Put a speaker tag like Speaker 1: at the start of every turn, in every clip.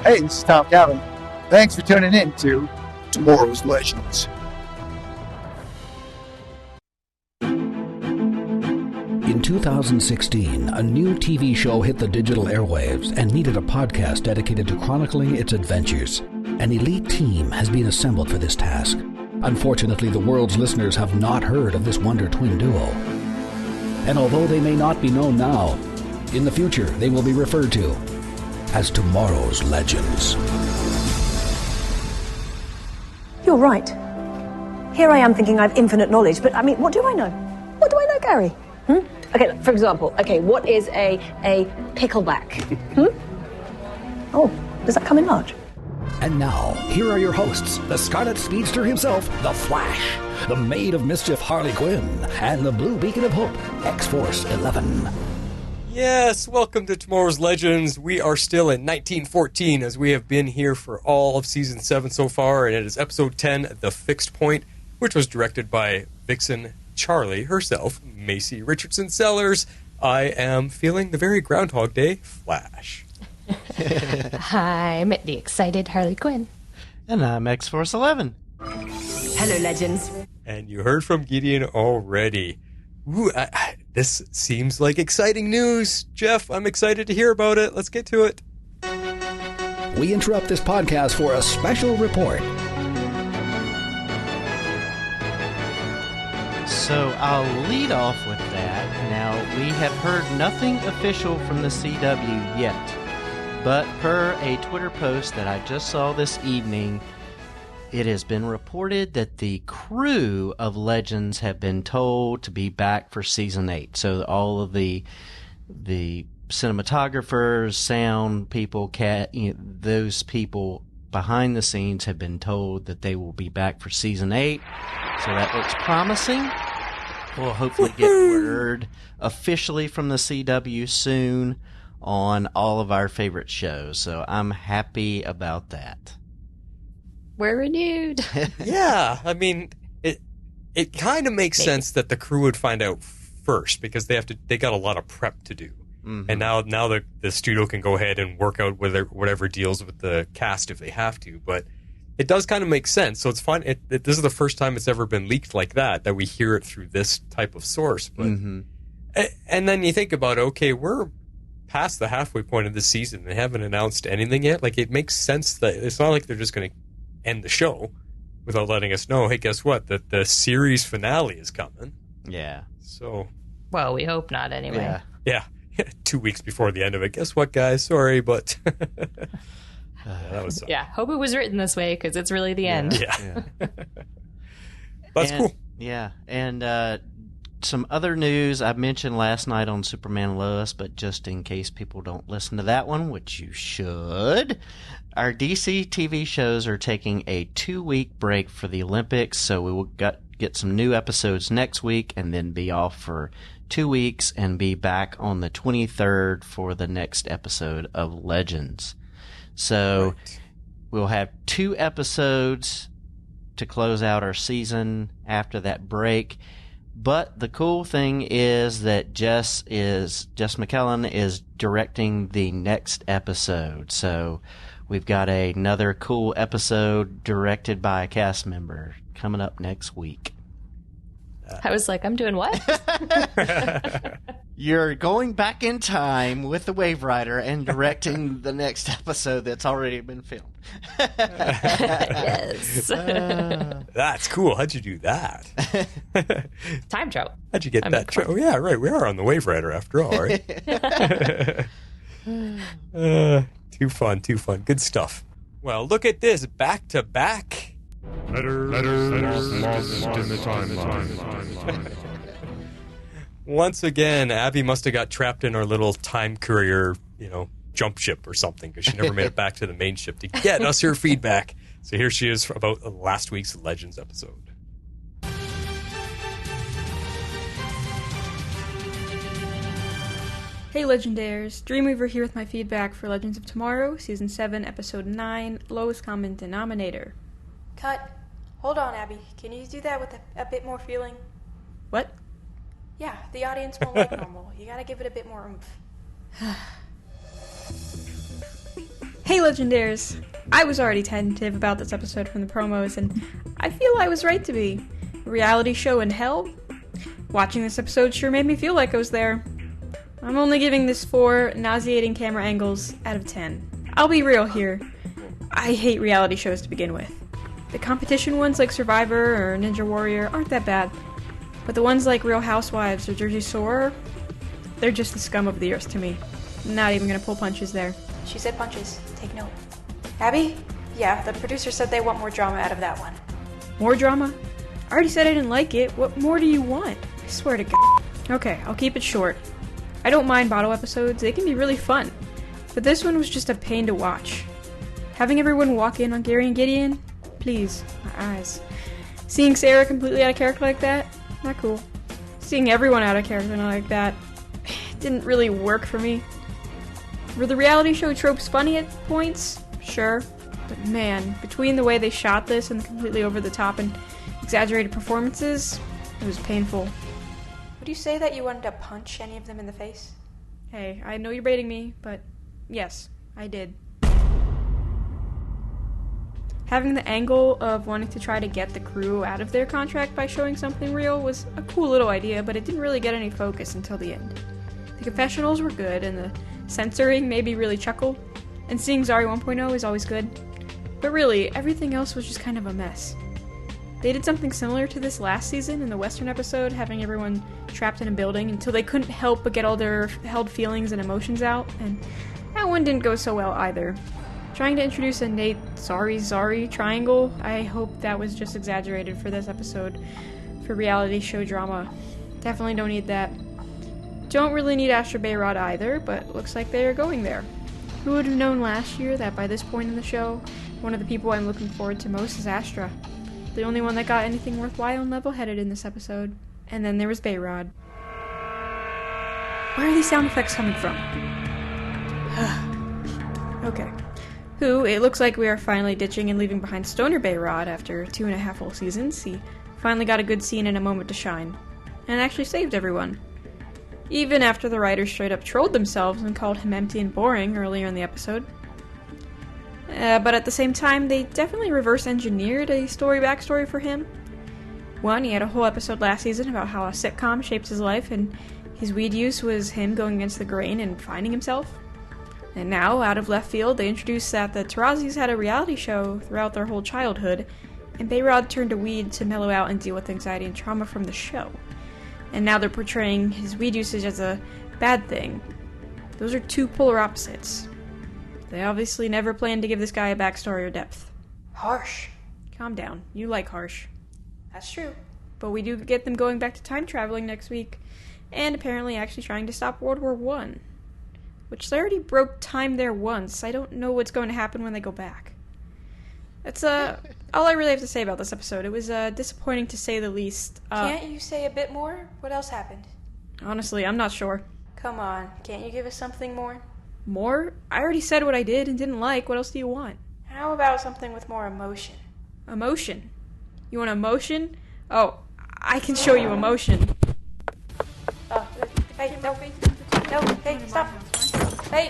Speaker 1: Hey, this is Tom Calvin. Thanks for tuning in to Tomorrow's Legends.
Speaker 2: In 2016, a new TV show hit the digital airwaves and needed a podcast dedicated to chronicling its adventures. An elite team has been assembled for this task. Unfortunately, the world's listeners have not heard of this Wonder Twin duo. And although they may not be known now, in the future they will be referred to as Tomorrow's Legends.
Speaker 3: You're right. Here I am thinking I have infinite knowledge, but I mean, what do I know? What do I know, Gary? Okay, for example, what is a pickleback? Oh, does that come in large?
Speaker 2: And now, here are your hosts, the Scarlet Speedster himself, the Flash, the Maid of Mischief Harley Quinn, and the Blue Beacon of Hope, X-Force 11.
Speaker 4: Yes, welcome to Tomorrow's Legends. We are still in 1914 as we have been here for all of Season 7 so far, and it is Episode 10, The Fixed Point, which was directed by Vixen Charlie herself, Macy Richardson Sellers. I am feeling the very Groundhog Day Flash.
Speaker 5: I'm the excited Harley Quinn.
Speaker 6: And I'm X-Force 11.
Speaker 3: Hello, Legends.
Speaker 4: And you heard from Gideon already. Ooh, this seems like exciting news. Jeff, I'm excited to hear about it. Let's get to it.
Speaker 2: We interrupt this podcast for a special report.
Speaker 6: So I'll lead off with that. Now, we have heard nothing official from the CW yet, but per a Twitter post that I just saw this evening, it has been reported that the crew of Legends have been told to be back for Season 8. So all of the cinematographers, sound people, those people behind the scenes have been told that they will be back for Season 8. So that looks promising. We'll hopefully get word officially from the CW soon on all of our favorite shows. So I'm happy about that.
Speaker 5: We're renewed.
Speaker 4: Yeah, I mean, it kind of makes sense that the crew would find out first because they got a lot of prep to do. Mm-hmm. And now the studio can go ahead and work out whatever deals with the cast if they have to. But it does kind of make sense. So it's fine. This is the first time it's ever been leaked like that we hear it through this type of source. But and then you think about, okay, we're past the halfway point of the season. They haven't announced anything yet. Like, it makes sense that it's not like they're just going to end the show without letting us know, hey, guess what? That the series finale is coming.
Speaker 6: Yeah.
Speaker 4: So.
Speaker 5: Well, we hope not anyway.
Speaker 4: Yeah. 2 weeks before the end of it. Guess what, guys? Sorry, but that was.
Speaker 5: Yeah. Hope it was written this way because it's really the end.
Speaker 4: Yeah. That's cool.
Speaker 6: Yeah. And some other news I mentioned last night on Superman and Lois, but just in case people don't listen to that one, which you should, our DC TV shows are taking a 2-week break for the Olympics, so we will get some new episodes next week and then be off for 2 weeks and be back on the 23rd for the next episode of Legends. So we'll have 2 episodes to close out our season after that break. But the cool thing is that Jess McKellen is directing the next episode. So we've got another cool episode directed by a cast member coming up next week.
Speaker 5: I was like, I'm doing what?
Speaker 6: You're going back in time with the Wave Rider and directing the next episode that's already been filmed.
Speaker 5: Yes.
Speaker 4: That's cool. How'd you do that?
Speaker 5: Time travel.
Speaker 4: How'd you get that? Oh, yeah, right. We are on the Wave Rider after all, right? Too fun. Good stuff. Well, look at this. Back to back.
Speaker 7: Letters lost in the timeline.
Speaker 4: Once again, Abby must have got trapped in her little time courier, jump ship or something, because she never made it back to the main ship to get us her feedback. So here she is about last week's Legends episode.
Speaker 8: Hey Legendaires, Dreamweaver here with my feedback for Legends of Tomorrow, Season 7, Episode 9, Lowest Common Denominator.
Speaker 9: Cut. Hold on, Abby. Can you do that with a bit more feeling?
Speaker 8: What?
Speaker 9: Yeah, the audience won't like normal. You gotta give it a bit more oomph.
Speaker 8: Hey Legendaires! I was already tentative about this episode from the promos, and I feel I was right to be. A reality show in hell? Watching this episode sure made me feel like I was there. I'm only giving this 4 nauseating camera angles out of 10. I'll be real here. I hate reality shows to begin with. The competition ones like Survivor or Ninja Warrior aren't that bad, but the ones like Real Housewives or Jersey Shore, they're just the scum of the earth to me. Not even gonna pull punches there.
Speaker 9: She said punches. Take note. Abby? Yeah, the producer said they want more drama out of that one.
Speaker 8: More drama? I already said I didn't like it. What more do you want? I swear to God. Okay, I'll keep it short. I don't mind bottle episodes. They can be really fun. But this one was just a pain to watch. Having everyone walk in on Gary and Gideon? Please, my eyes. Seeing Sarah completely out of character like that? Not cool. Seeing everyone out of character like that didn't really work for me. Were the reality show tropes funny at points? Sure. But man, between the way they shot this and the completely over-the-top and exaggerated performances, it was painful.
Speaker 9: Would you say that you wanted to punch any of them in the face?
Speaker 8: Hey, I know you're baiting me, but yes, I did. Having the angle of wanting to try to get the crew out of their contract by showing something real was a cool little idea, but it didn't really get any focus until the end. The confessionals were good, and the censoring made me really chuckle, and seeing Zari 1.0 is always good. But really, everything else was just kind of a mess. They did something similar to this last season in the Western episode, having everyone trapped in a building until they couldn't help but get all their held feelings and emotions out, and that one didn't go so well either. Trying to introduce a Nate Zari triangle, I hope that was just exaggerated for this episode for reality show drama. Definitely don't need that. Don't really need Astra Bayrod either, but looks like they are going there. Who would have known last year that by this point in the show, one of the people I'm looking forward to most is Astra. The only one that got anything worthwhile and level-headed in this episode. And then there was Bayrod. Where are these sound effects coming from? Okay. Who, it looks like we are finally ditching and leaving behind Stoner Bayrod after 2.5 full seasons. He finally got a good scene and a moment to shine. And actually saved everyone. Even after the writers straight up trolled themselves and called him empty and boring earlier in the episode. But at the same time, they definitely reverse-engineered a backstory for him. One, he had a whole episode last season about how a sitcom shaped his life, and his weed use was him going against the grain and finding himself. And now, out of left field, they introduced that the Tarazis had a reality show throughout their whole childhood, and Bayrod turned to weed to mellow out and deal with anxiety and trauma from the show. And now they're portraying his weed usage as a bad thing. Those are two polar opposites. They obviously never planned to give this guy a backstory or depth.
Speaker 9: Harsh.
Speaker 8: Calm down. You like harsh.
Speaker 9: That's true.
Speaker 8: But we do get them going back to time traveling next week, and apparently actually trying to stop World War I. Which they already broke time there once. I don't know what's going to happen when they go back. That's all I really have to say about this episode. It was disappointing to say the least.
Speaker 9: Can't you say a bit more? What else happened?
Speaker 8: Honestly, I'm not sure.
Speaker 9: Come on, can't you give us something more?
Speaker 8: More? I already said what I did and didn't like. What else do you want?
Speaker 9: How about something with more emotion?
Speaker 8: Emotion? You want emotion? Oh, I can show you emotion.
Speaker 9: Oh, hey, no, hey, stop. Hey.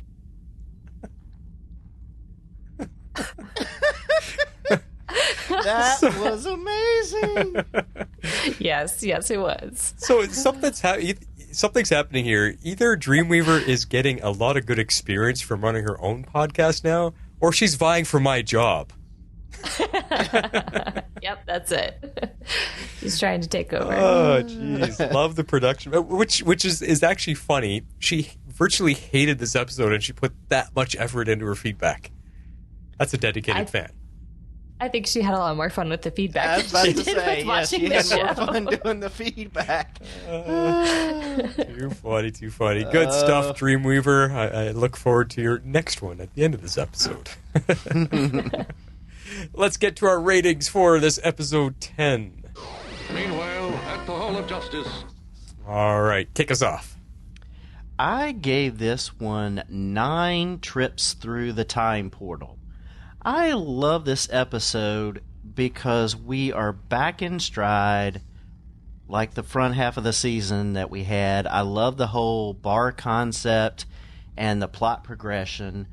Speaker 6: That was amazing.
Speaker 5: Yes, it was.
Speaker 4: So something's happening here. Either Dreamweaver is getting a lot of good experience from running her own podcast now, or she's vying for my job.
Speaker 5: Yep, that's it. She's trying to take over.
Speaker 4: Oh, jeez. Love the production. Which is actually funny. She virtually hated this episode, and she put that much effort into her feedback. That's a dedicated fan.
Speaker 5: I think she had a lot more fun with the feedback.
Speaker 6: I was about to say, yes, she had more fun doing the feedback.
Speaker 4: Too funny. Good stuff, Dreamweaver. I look forward to your next one at the end of this episode. Let's get to our ratings for this episode 10.
Speaker 10: Meanwhile, at the Hall of Justice.
Speaker 4: All right, kick us off.
Speaker 6: I gave this one 9 trips through the time portal. I love this episode because we are back in stride like the front half of the season that we had. I love the whole bar concept and the plot progression.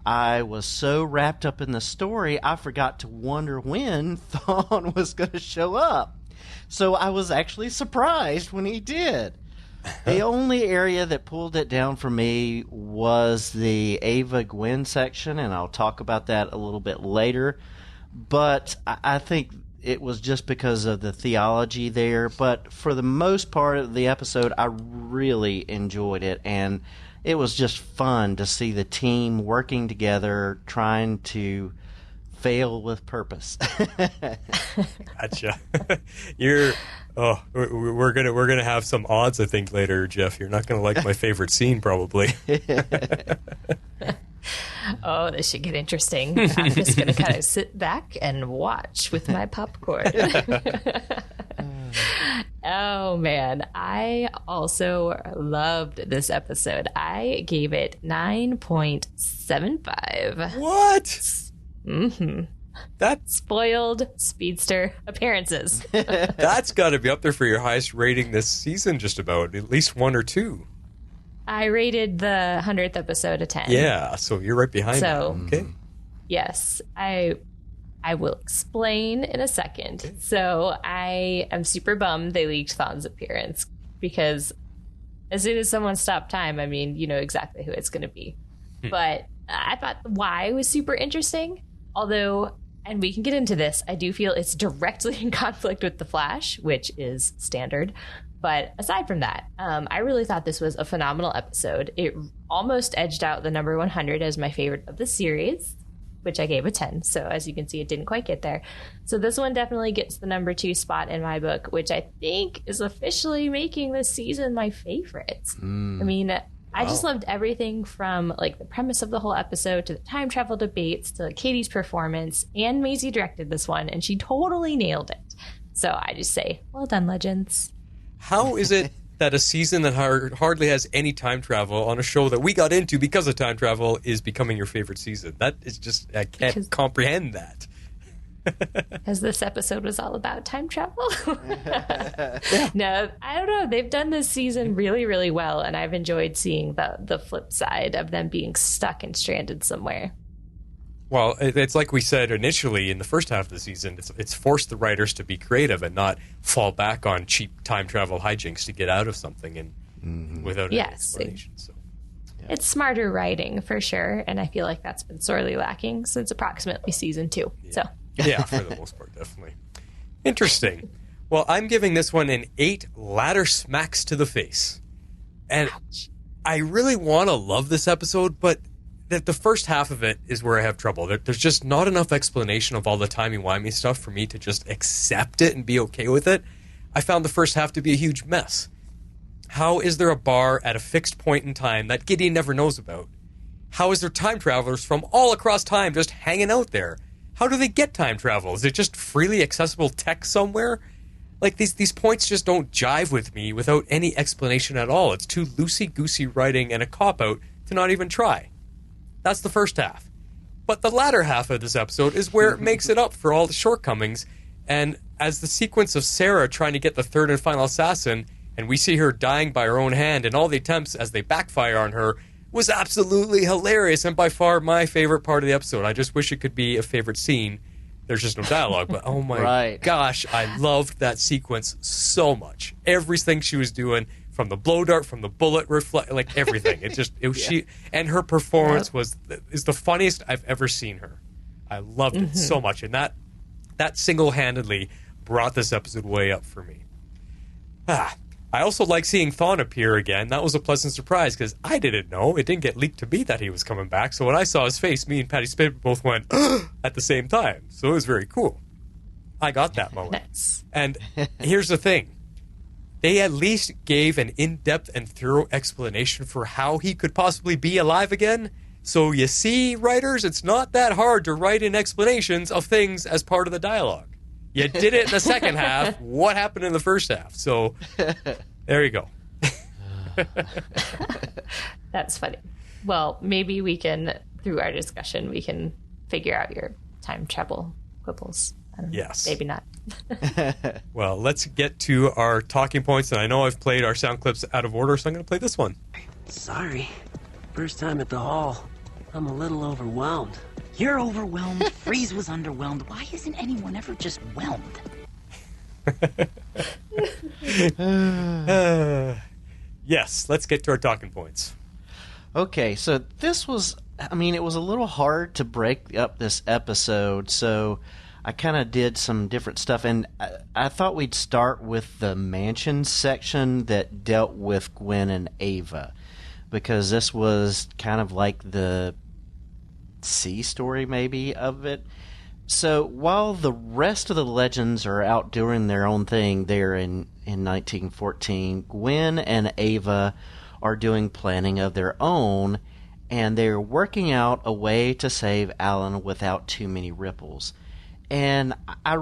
Speaker 6: I was so wrapped up in the story, I forgot to wonder when Thawne was going to show up. So I was actually surprised when he did. The only area that pulled it down for me was the Ava Gwyn section, and I'll talk about that a little bit later. But I think it was just because of the theology there. But for the most part of the episode, I really enjoyed it, and it was just fun to see the team working together, trying to fail with purpose.
Speaker 4: Gotcha. We're gonna have some odds, I think, later, Jeff. You're not gonna like my favorite scene, probably.
Speaker 5: Oh, this should get interesting. I'm just going to kind of sit back and watch with my popcorn. Oh, man. I also loved this episode. I gave it 9.75.
Speaker 4: What?
Speaker 5: Mm-hmm.
Speaker 4: That's
Speaker 5: spoiled speedster appearances.
Speaker 4: That's got to be up there for your highest rating this season, just about. At least 1 or 2.
Speaker 5: I rated the 100th episode a 10.
Speaker 4: Yeah, so you're right behind me. Okay.
Speaker 5: Yes, I will explain in a second. Okay. So I am super bummed they leaked Thawne's appearance, because as soon as someone stopped time, I mean, you know exactly who it's going to be. But I thought the why was super interesting, although, and we can get into this, I do feel it's directly in conflict with The Flash, which is standard. But aside from that, I really thought this was a phenomenal episode. It almost edged out the number 100 as my favorite of the series, which I gave a 10. So as you can see, it didn't quite get there. So this one definitely gets the number 2 spot in my book, which I think is officially making this season my favorite. I mean, I just loved everything from like the premise of the whole episode to the time travel debates to Katie's performance. And Maisie directed this one, and she totally nailed it. So I just say, well done, Legends.
Speaker 4: How is it that a season that hardly has any time travel on a show that we got into because of time travel is becoming your favorite season? That is just, I can't comprehend that.
Speaker 5: Because this episode was all about time travel. No, I don't know. They've done this season really, really well, and I've enjoyed seeing the flip side of them being stuck and stranded somewhere.
Speaker 4: Well, it's like we said initially in the first half of the season, it's forced the writers to be creative and not fall back on cheap time travel hijinks to get out of something and without any explanation. So. Yeah.
Speaker 5: It's smarter writing for sure, and I feel like that's been sorely lacking since approximately season 2.
Speaker 4: Yeah.
Speaker 5: So
Speaker 4: yeah, for the most part, definitely. Interesting. Well, I'm giving this one an 8 ladder smacks to the face. And ouch. I really want to love this episode, but the first half of it is where I have trouble. There's just not enough explanation of all the timey-wimey stuff for me to just accept it and be okay with it. I found the first half to be a huge mess. How is there a bar at a fixed point in time that Gideon never knows about? How is there time travelers from all across time just hanging out there? How do they get time travel? Is it just freely accessible tech somewhere? Like, these points just don't jive with me without any explanation at all. It's too loosey-goosey writing and a cop-out to not even try. That's the first half. But the latter half of this episode is where it makes it up for all the shortcomings. And as the sequence of Sara trying to get the third and final assassin, and we see her dying by her own hand, and all the attempts as they backfire on her, was absolutely hilarious and by far my favorite part of the episode. I just wish it could be a favorite scene. There's just no dialogue, but oh my gosh, I loved that sequence so much. Everything she was doing, from the blow dart, from the bullet reflect, like everything. She and her performance is the funniest I've ever seen her. I loved it so much, and that single-handedly brought this episode way up for me. I also like seeing Thawne appear again. That was a pleasant surprise because I didn't know. It didn't get leaked to me that he was coming back. So when I saw his face, me and Patty Spade both went at the same time. So it was very cool. I got that moment.
Speaker 5: Nice.
Speaker 4: And here's the thing. They at least gave an in-depth and thorough explanation for how he could possibly be alive again. So you see, writers, it's not that hard to write in explanations of things as part of the dialogue. You did it in the second half. What happened in the first half? So there you go.
Speaker 5: That's funny. Well, maybe we can, through our discussion, we can figure out your time travel quibbles.
Speaker 4: Yes.
Speaker 5: Maybe not.
Speaker 4: Well, let's get to our talking points. And I know I've played our sound clips out of order, so I'm going to play this one.
Speaker 11: Sorry. First time at the hall. I'm a little overwhelmed. You're overwhelmed. Freeze was underwhelmed. Why isn't anyone ever just whelmed?
Speaker 4: Yes, let's get to our talking points.
Speaker 6: Okay, so this was, it was a little hard to break up this episode, so I kind of did some different stuff, and I thought we'd start with the mansion section that dealt with Gwyn and Ava, because this was kind of like the C story, maybe, of it. So while the rest of the legends are out doing their own thing there in 1914, Gwyn and Ava are doing planning of their own, and they're working out a way to save Alun without too many ripples. And I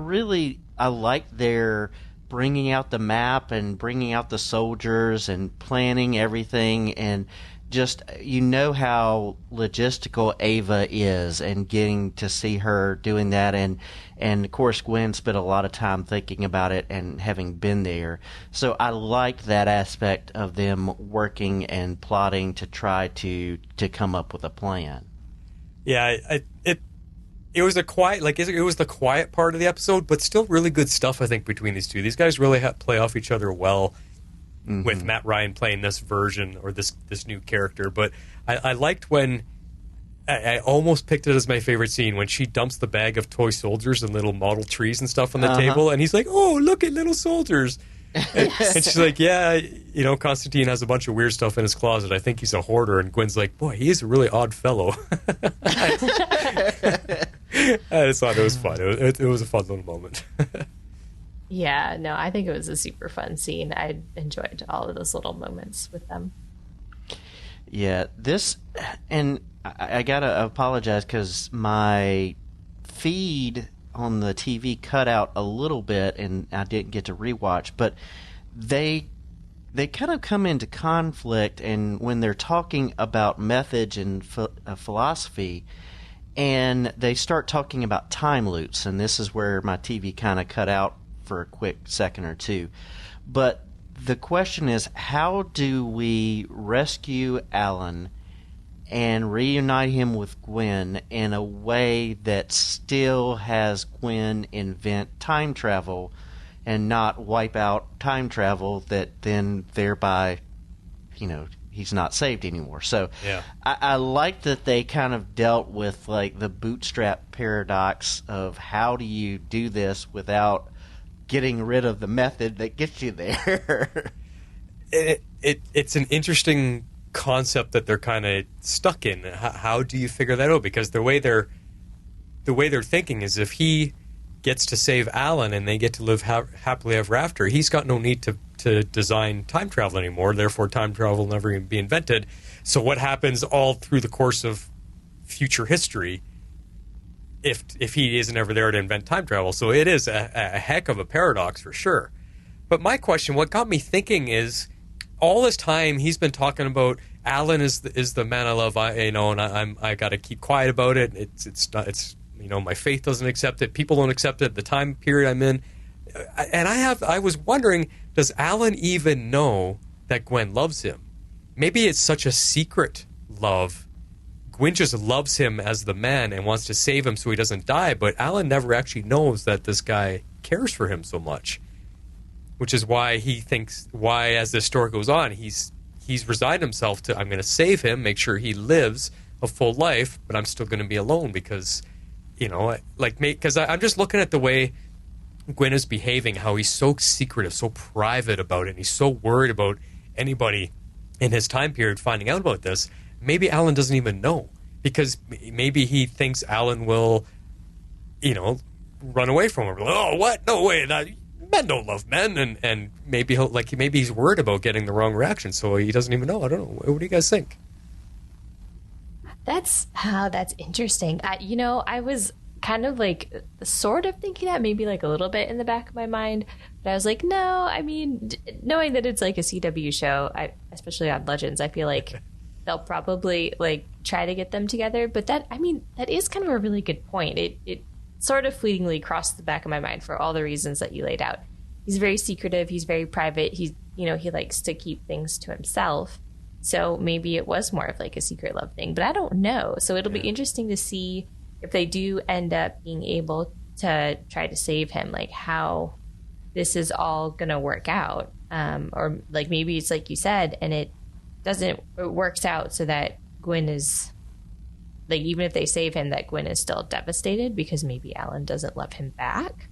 Speaker 6: like their bringing out the map and bringing out the soldiers and planning everything, and just, how logistical Ava is, and getting to see her doing that, and of course Gwyn spent a lot of time thinking about it and having been there. So I liked that aspect of them working and plotting to try to come up with a plan.
Speaker 4: Yeah, it was a quiet, it was the quiet part of the episode, but still really good stuff, I think, between these two. These guys really play off each other well. Mm-hmm. With Matt Ryan playing this version or this new character. But I liked when I almost picked it as my favorite scene when she dumps the bag of toy soldiers and little model trees and stuff on the table, and he's like, "Oh, look at little soldiers." And she's like, "Yeah, Constantine has a bunch of weird stuff in his closet. I think he's a hoarder." And Gwyn's like, "Boy, he is a really odd fellow." I just thought it was fun. It was a fun little moment.
Speaker 5: Yeah, no, I think it was a super fun scene. I enjoyed all of those little moments with them.
Speaker 6: Yeah, and I gotta apologize because my feed on the TV cut out a little bit and I didn't get to rewatch, but they kind of come into conflict, and when they're talking about methods and philosophy, and they start talking about time loops, and this is where my TV kind of cut out for a quick second or two. But the question is, how do we rescue Alun and reunite him with Gwyn in a way that still has Gwyn invent time travel and not wipe out time travel that then thereby, he's not saved anymore. So
Speaker 4: yeah.
Speaker 6: I like that they kind of dealt with the bootstrap paradox of how do you do this without getting rid of the method that gets you there.
Speaker 4: It's an interesting concept that they're kind of stuck in. How do you figure that out? Because the way they're thinking is, if he gets to save Alun and they get to live happily ever after, he's got no need to design time travel anymore. Therefore, time travel will never even be invented. So what happens all through the course of future history if he isn't ever there to invent time travel? So it is a heck of a paradox for sure. But my question, what got me thinking, is all this time he's been talking about Alun is the man I love, and I got to keep quiet about it. It's my faith doesn't accept it. People don't accept it. The time period I'm in, and I was wondering, does Alun even know that Gwyn loves him? Maybe it's such a secret love. Gwyn just loves him as the man and wants to save him so he doesn't die, but Alun never actually knows that this guy cares for him so much, which is why he thinks, as this story goes on, he's resigned himself to, I'm going to save him, make sure he lives a full life, but I'm still going to be alone because, because I'm just looking at the way Gwyn is behaving, how he's so secretive, so private about it, and he's so worried about anybody in his time period finding out about this. Maybe Alun doesn't even know, because maybe he thinks Alun will, run away from him. Oh, what? No way. Men don't love men. And maybe maybe he's worried about getting the wrong reaction, so he doesn't even know. I don't know. What do you guys think?
Speaker 5: That's interesting. I was kind of sort of thinking that, maybe a little bit in the back of my mind, but I was like, no, knowing that it's a CW show, especially on Legends, I feel like they'll probably try to get them together. But that is kind of a really good point. It sort of fleetingly crossed the back of my mind for all the reasons that you laid out. He's very secretive. He's very private. He likes to keep things to himself. So maybe it was more of like a secret love thing, but I don't know. So it'll be interesting to see if they do end up being able to try to save him, like how this is all going to work out. Or like maybe it's like you said, and it works out so that Gwyn is like, even if they save him, that Gwyn is still devastated because maybe Alun doesn't love him back.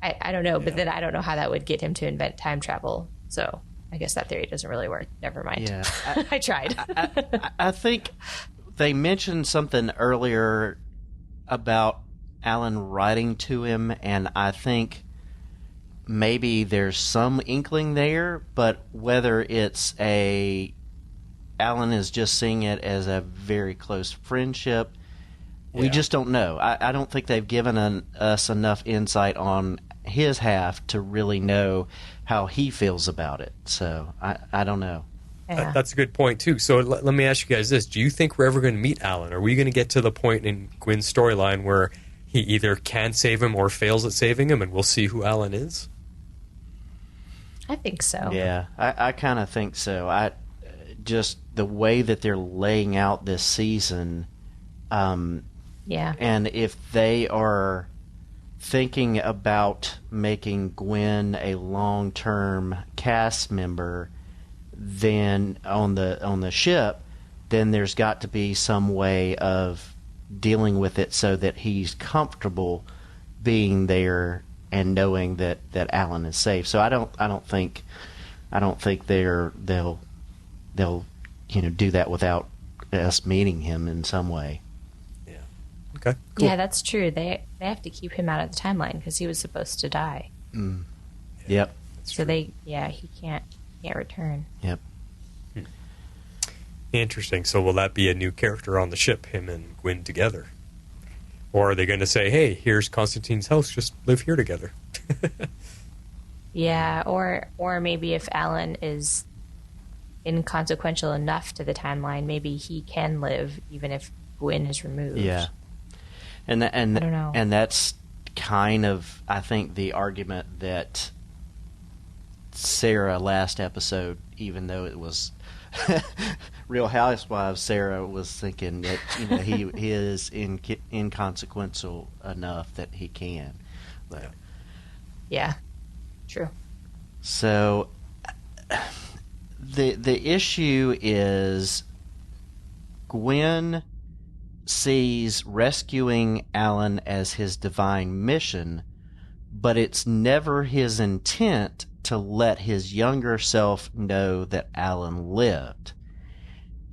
Speaker 5: I don't know, but then I don't know how that would get him to invent time travel. So I guess that theory doesn't really work. Never mind.
Speaker 6: Yeah,
Speaker 5: I tried.
Speaker 6: I think they mentioned something earlier about Alun writing to him, and I think maybe there's some inkling there, but whether it's Alun is just seeing it as a very close friendship, we just don't know. I don't think they've given us enough insight on his half to really know how he feels about it. So I don't know.
Speaker 5: Yeah.
Speaker 4: That's a good point, too. So let me ask you guys this. Do you think we're ever going to meet Alun? Are we going to get to the point in Gwyn's storyline where he either can save him or fails at saving him, and we'll see who Alun is?
Speaker 5: I think so.
Speaker 6: Yeah, I kind of think so. Just the way that they're laying out this season, and if they are thinking about making Gwyn a long-term cast member, then on the ship, then there's got to be some way of dealing with it so that he's comfortable being there and knowing that Alun is safe. So I don't think they'll do that without us meeting him in some way.
Speaker 4: Yeah. Okay. Cool.
Speaker 5: Yeah, that's true. They have to keep him out of the timeline because he was supposed to die.
Speaker 6: Mm. Yep.
Speaker 5: So he can't return.
Speaker 6: Yep.
Speaker 4: Interesting. So will that be a new character on the ship, him and Gwyn together? Or are they going to say, hey, here's Constantine's house, just live here together?
Speaker 5: Yeah, or maybe if Alun is inconsequential enough to the timeline, maybe he can live even if Gwyn is removed.
Speaker 6: Yeah. And I don't
Speaker 5: know.
Speaker 6: And that's kind of, I think, the argument that Sara last episode, even though it was Real Housewives, Sara was thinking that he is inconsequential enough that he can. But,
Speaker 5: yeah, true.
Speaker 6: So the issue is Gwyn sees rescuing Alun as his divine mission, but it's never his intent to let his younger self know that Alun lived,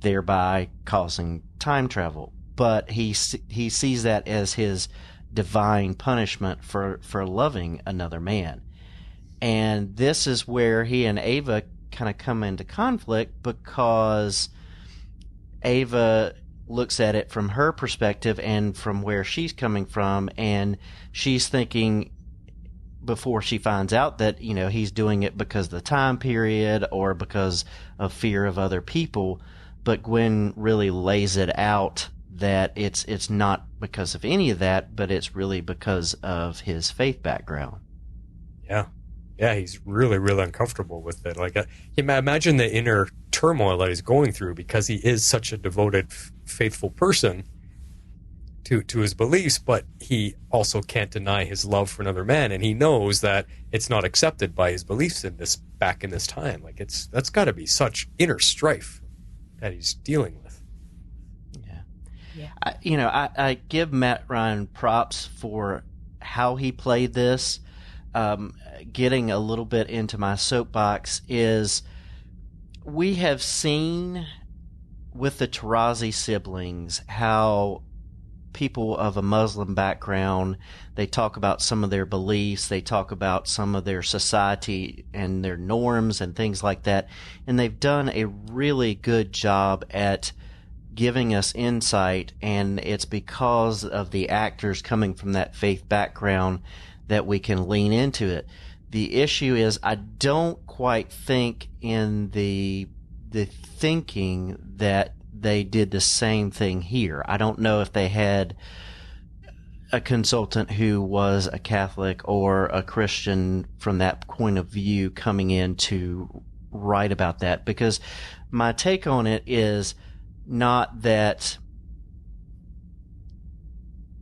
Speaker 6: thereby causing time travel. But he sees that as his divine punishment for loving another man. And this is where he and Ava kind of come into conflict, because Ava looks at it from her perspective and from where she's coming from, and she's thinking, before she finds out that he's doing it because of the time period or because of fear of other people, but Gwyn really lays it out that it's not because of any of that, but it's really because of his faith background.
Speaker 4: Yeah, he's really, really uncomfortable with it. Like, imagine the inner turmoil that he's going through, because he is such a devoted, faithful person to his beliefs, but he also can't deny his love for another man, and he knows that it's not accepted by his beliefs back in this time. Like, that's got to be such inner strife that he's dealing with.
Speaker 5: Yeah.
Speaker 6: I give Matt Ryan props for how he played this. Getting a little bit into my soapbox is, we have seen with the Tarazi siblings how people of a Muslim background, they talk about some of their beliefs, they talk about some of their society and their norms and things like that, and they've done a really good job at giving us insight, and it's because of the actors coming from that faith background that we can lean into it. The issue is, I don't quite think in the thinking that they did the same thing here. I don't know if they had a consultant who was a Catholic or a Christian from that point of view coming in to right about that, because my take on it is not that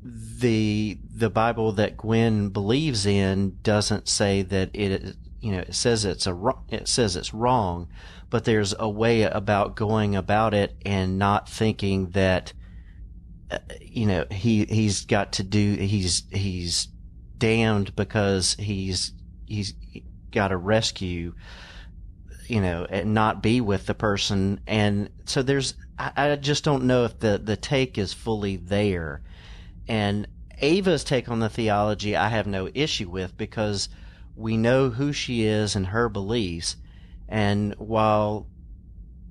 Speaker 6: the Bible that Gwyn believes in doesn't say that it says it's wrong, but there's a way about going about it and not thinking that he's got to do he's damned because he's got to rescue and not be with the person. And so I just don't know if the take is fully there. And Ava's take on the theology I have no issue with, because we know who she is and her beliefs. And while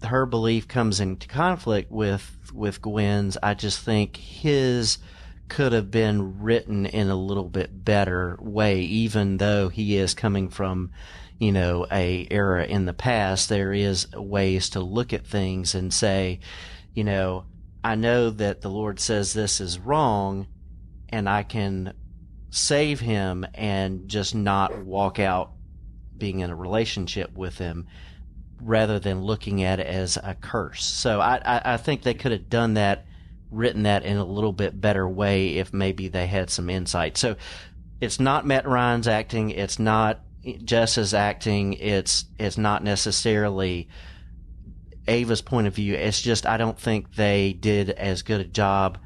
Speaker 6: her belief comes into conflict with Gwyn's, I just think his could have been written in a little bit better way, even though he is coming from, a era in the past. There is ways to look at things and say, I know that the Lord says this is wrong, and I can save him and just not walk out being in a relationship with him, rather than looking at it as a curse. So I think they could have done that, written that in a little bit better way if maybe they had some insight. So it's not Matt Ryan's acting, it's not Jess's acting, it's not necessarily Ava's point of view. It's just I don't think they did as good a job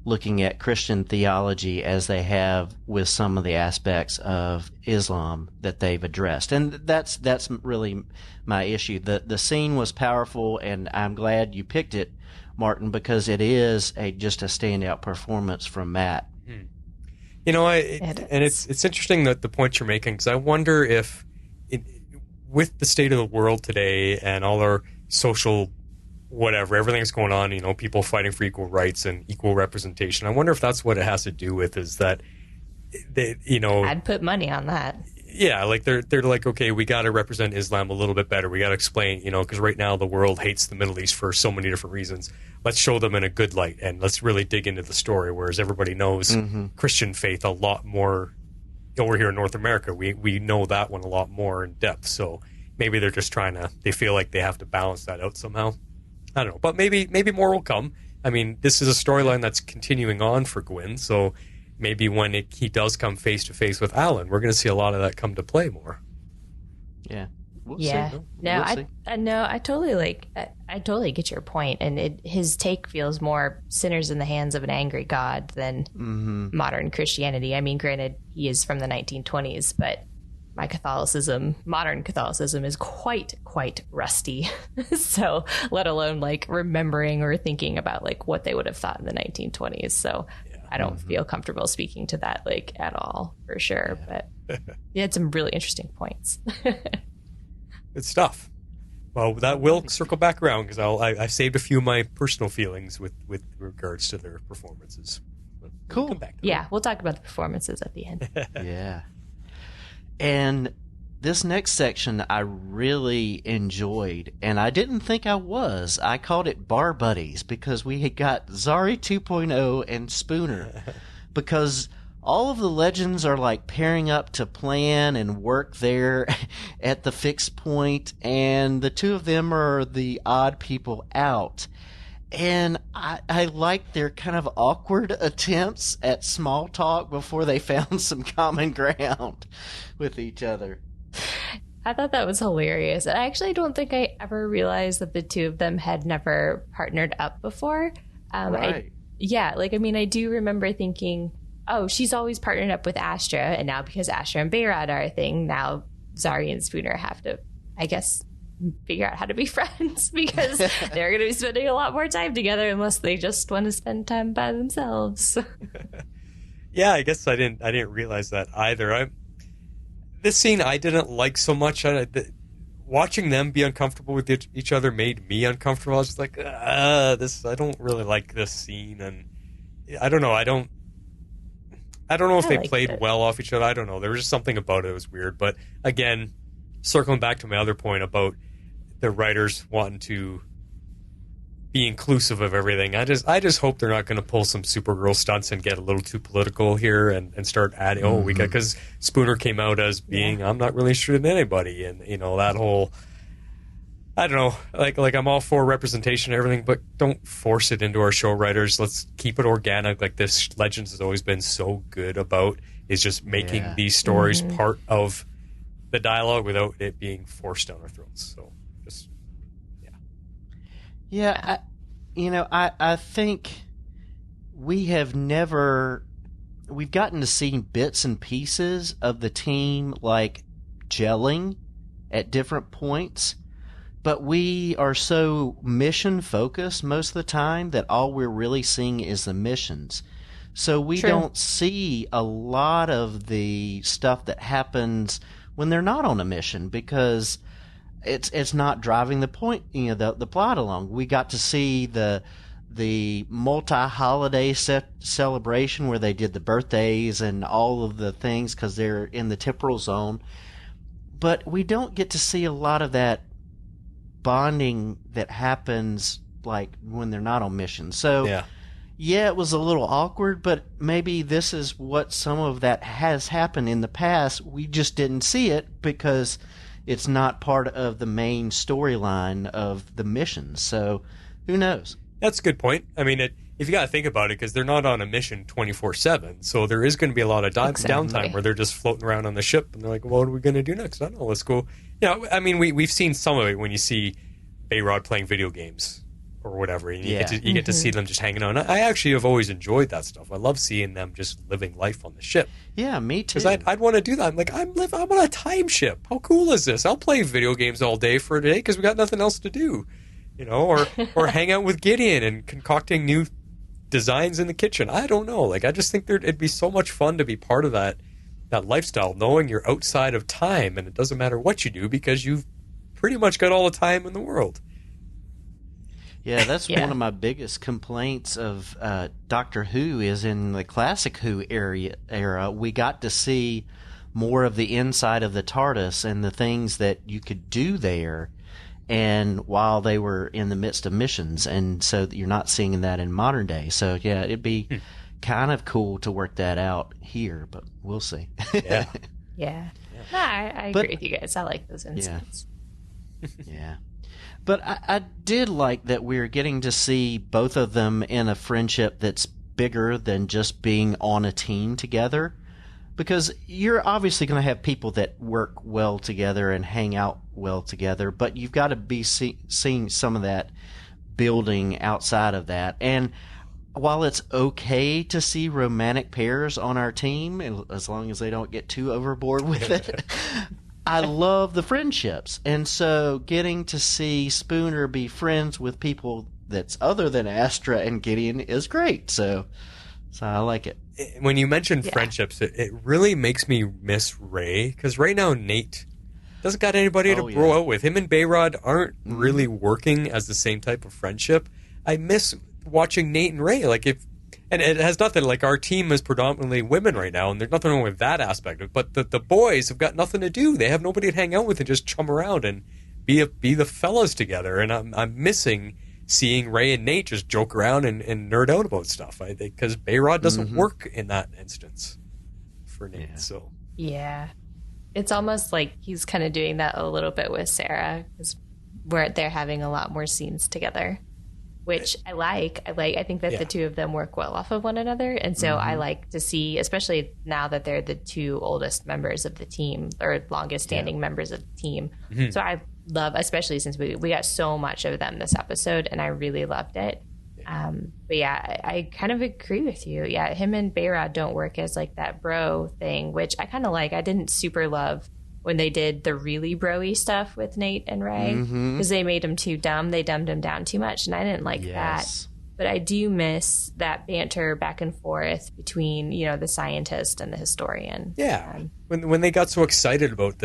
Speaker 6: looking at Christian theology as they have with some of the aspects of Islam that they've addressed. And that's really my issue. The scene was powerful, and I'm glad you picked it, Martin, because it is just a standout performance from Matt.
Speaker 4: It's interesting that the point you're making, because I wonder if with the state of the world today and all our social whatever, everything that's going on, people fighting for equal rights and equal representation, I wonder if that's what it has to do with, is that they,
Speaker 5: I'd put money on that.
Speaker 4: Yeah, like they're like, okay, we got to represent Islam a little bit better. We got to explain, because right now the world hates the Middle East for so many different reasons. Let's show them in a good light, and let's really dig into the story. Whereas everybody knows Christian faith a lot more over here in North America. We know that one a lot more in depth. So maybe they're just they feel like they have to balance that out somehow. I don't know, but maybe more will come. I mean, this is a storyline that's continuing on for Gwyn, so maybe when he does come face to face with Alun, we're going to see a lot of that come to play more.
Speaker 6: Yeah.
Speaker 5: We'll see. I totally get your point, and his take feels more sinners in the hands of an angry God than modern Christianity. I mean, granted, he is from the 1920s, but modern Catholicism is quite rusty. So let alone remembering or thinking about what they would have thought in the 1920s. So I don't feel comfortable speaking to that at all, for sure. Yeah. But you had some really interesting points.
Speaker 4: Good stuff. Well, that will circle back around, because I saved a few of my personal feelings with regards to their performances.
Speaker 6: Cool.
Speaker 4: We'll come back to
Speaker 5: them. We'll talk about the performances at the end.
Speaker 6: Yeah. And this next section I really enjoyed, and I didn't think I was. I called it Bar Buddies, because we had got Zari 2.0 and Spooner, because all of the legends are pairing up to plan and work there at the fixed point, and the two of them are the odd people out. And I like their kind of awkward attempts at small talk before they found some common ground with each other.
Speaker 5: I thought that was hilarious. I actually don't think I ever realized that the two of them had never partnered up before.
Speaker 6: Right.
Speaker 5: I do remember thinking, oh, she's always partnered up with Astra, and now because Astra and Behrad are a thing, now Zari and Spooner have to, I guess, figure out how to be friends, because they're going to be spending a lot more time together unless they just want to spend time by themselves.
Speaker 4: Yeah, I guess I didn't realize that either. This scene I didn't like so much. Watching them be uncomfortable with each other made me uncomfortable. I was just like, I don't really like this scene, and I don't know. I don't know if they played well off each other. I don't know. There was just something about it that was weird. But again, circling back to my other point about the writers wanting to be inclusive of everything, I just hope they're not going to pull some Supergirl stunts and get a little too political here and start adding, because Spooner came out as being, I'm not really interested in anybody, and that whole, I don't know, like I'm all for representation and everything, but don't force it into our show writers. Let's keep it organic. Like this, Legends has always been so good about is just making these stories part of the dialogue without it being forced down our throats. So just
Speaker 6: I think we've gotten to see bits and pieces of the team like gelling at different points. But we are so mission-focused most of the time that all we're really seeing is the missions. So we don't see a lot of the stuff that happens when they're not on a mission because it's not driving the point, the plot along. We got to see the multi-holiday celebration where they did the birthdays and all of the things because they're in the temporal zone. But we don't get to see a lot of that bonding that happens like when they're not on mission. So it was a little awkward, but maybe this is what some of that has happened in the past. We just didn't see it because it's not part of the main storyline of the mission. So who knows?
Speaker 4: That's a good point. I mean, if you got to think about it, because they're not on a mission 24/7, so there is going to be a lot of downtime where they're just floating around on the ship, and they're like, well, what are we going to do next? I don't know, let's go. I mean, we've seen some of it when you see Bayrod playing video games or whatever, and you get to see them just hanging out. And I actually have always enjoyed that stuff. I love seeing them just living life on the ship.
Speaker 6: Yeah, me too.
Speaker 4: Because I'd want to do that. I'm like, I'm on a time ship. How cool is this? I'll play video games all day for a day because we got nothing else to do. Or hang out with Gideon and concocting new designs in the kitchen. I don't know. Like, I just think it'd be so much fun to be part of that lifestyle, knowing you're outside of time and it doesn't matter what you do because you've pretty much got all the time in the world.
Speaker 6: Yeah, that's one of my biggest complaints of Doctor Who is in the classic Who era. We got to see more of the inside of the TARDIS and the things that you could do there. And while they were in the midst of missions, and so you're not seeing that in modern day. So yeah, it'd be kind of cool to work that out here, but we'll see.
Speaker 5: Yeah. No, I agree with you guys. I like those incidents.
Speaker 6: Yeah. But I did like that we're getting to see both of them in a friendship that's bigger than just being on a team together. Because you're obviously going to have people that work well together and hang out well together, but you've got to be seeing some of that building outside of that. And while it's okay to see romantic pairs on our team, as long as they don't get too overboard with it, I love the friendships. And so getting to see Spooner be friends with people that's other than Astra and Gideon is great. So I like it.
Speaker 4: When you mention friendships, it really makes me miss Ray, because right now Nate doesn't got anybody to bro out with. Him and Bayrod aren't really working as the same type of friendship. I miss watching Nate and Ray. And it has nothing, like, our team is predominantly women right now, and there's nothing wrong with that aspect of it, but the boys have got nothing to do. They have nobody to hang out with and just chum around and be the fellas together, and I'm missing seeing Ray and Nate just joke around and nerd out about stuff. I think because Bayrod doesn't work in that instance for Nate. Yeah. So
Speaker 5: it's almost like he's kind of doing that a little bit with Sarah, because they're having a lot more scenes together, which I like. I think that the two of them work well off of one another, and so I like to see, especially now that they're the two oldest members of the team, or longest standing members of the team. So I love, especially since we got so much of them this episode, and I really loved it. But yeah, I kind of agree with you. Yeah, him and Bayrod don't work as like that bro thing, which I kind of like. I didn't super love when they did the really bro-y stuff with Nate and Ray, because they made him too dumb. They dumbed him down too much, and I didn't like that. But I do miss that banter back and forth between, the scientist and the historian.
Speaker 4: Yeah, when they got so excited about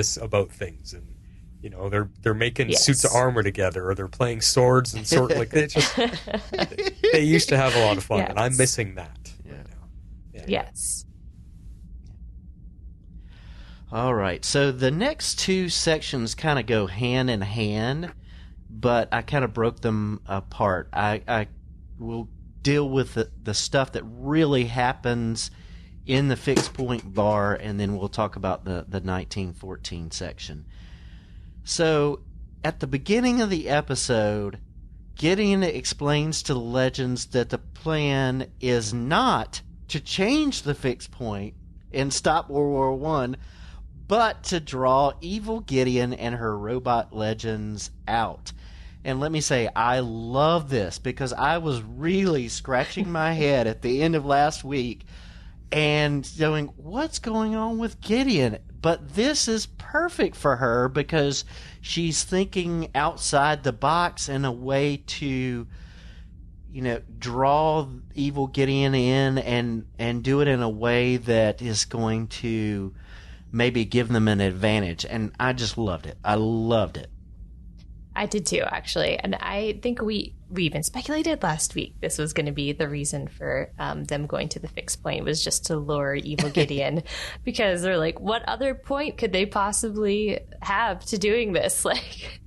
Speaker 4: things, and they're making suits of armor together, or they're playing swords and like they used to have a lot of fun, and I'm missing that right now.
Speaker 5: Yes.
Speaker 6: All right, so the next two sections kind of go hand in hand, but I kind of broke them apart. I will deal with the stuff that really happens in the fixed point bar, and then we'll talk about the 1914 section. So at the beginning of the episode, Gideon explains to the Legends that the plan is not to change the fixed point and stop World War One, but to draw evil Gideon and her robot Legends out. And let me say, I love this because I was really scratching my head at the end of last week and going, what's going on with Gideon? But this is perfect for her because she's thinking outside the box in a way to, draw evil Gideon in and do it in a way that is going to maybe give them an advantage. And I just loved it. I loved it.
Speaker 5: I did too, actually. And I think we even speculated last week this was going to be the reason for them going to the fixed point, was just to lure evil Gideon. Because they're like, what other point could they possibly have to doing this? Like,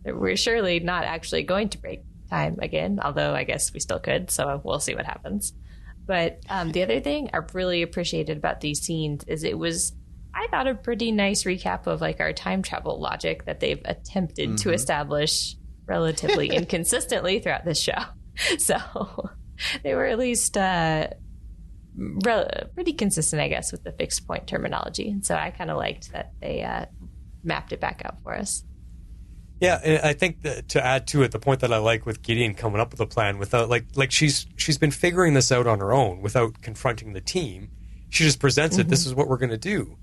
Speaker 5: we're surely not actually going to break time again, although I guess we still could, so we'll see what happens. But the other thing I really appreciated about these scenes is it was, I thought, a pretty nice recap of like our time travel logic that they've attempted to establish relatively inconsistently throughout this show. So they were at least pretty consistent, I guess, with the fixed point terminology. And so I kind of liked that they mapped it back out for us.
Speaker 4: Yeah, and I think that to add to it, the point that I like with Gideon coming up with a plan without like she's been figuring this out on her own without confronting the team. She just presents it. This is what we're going to do.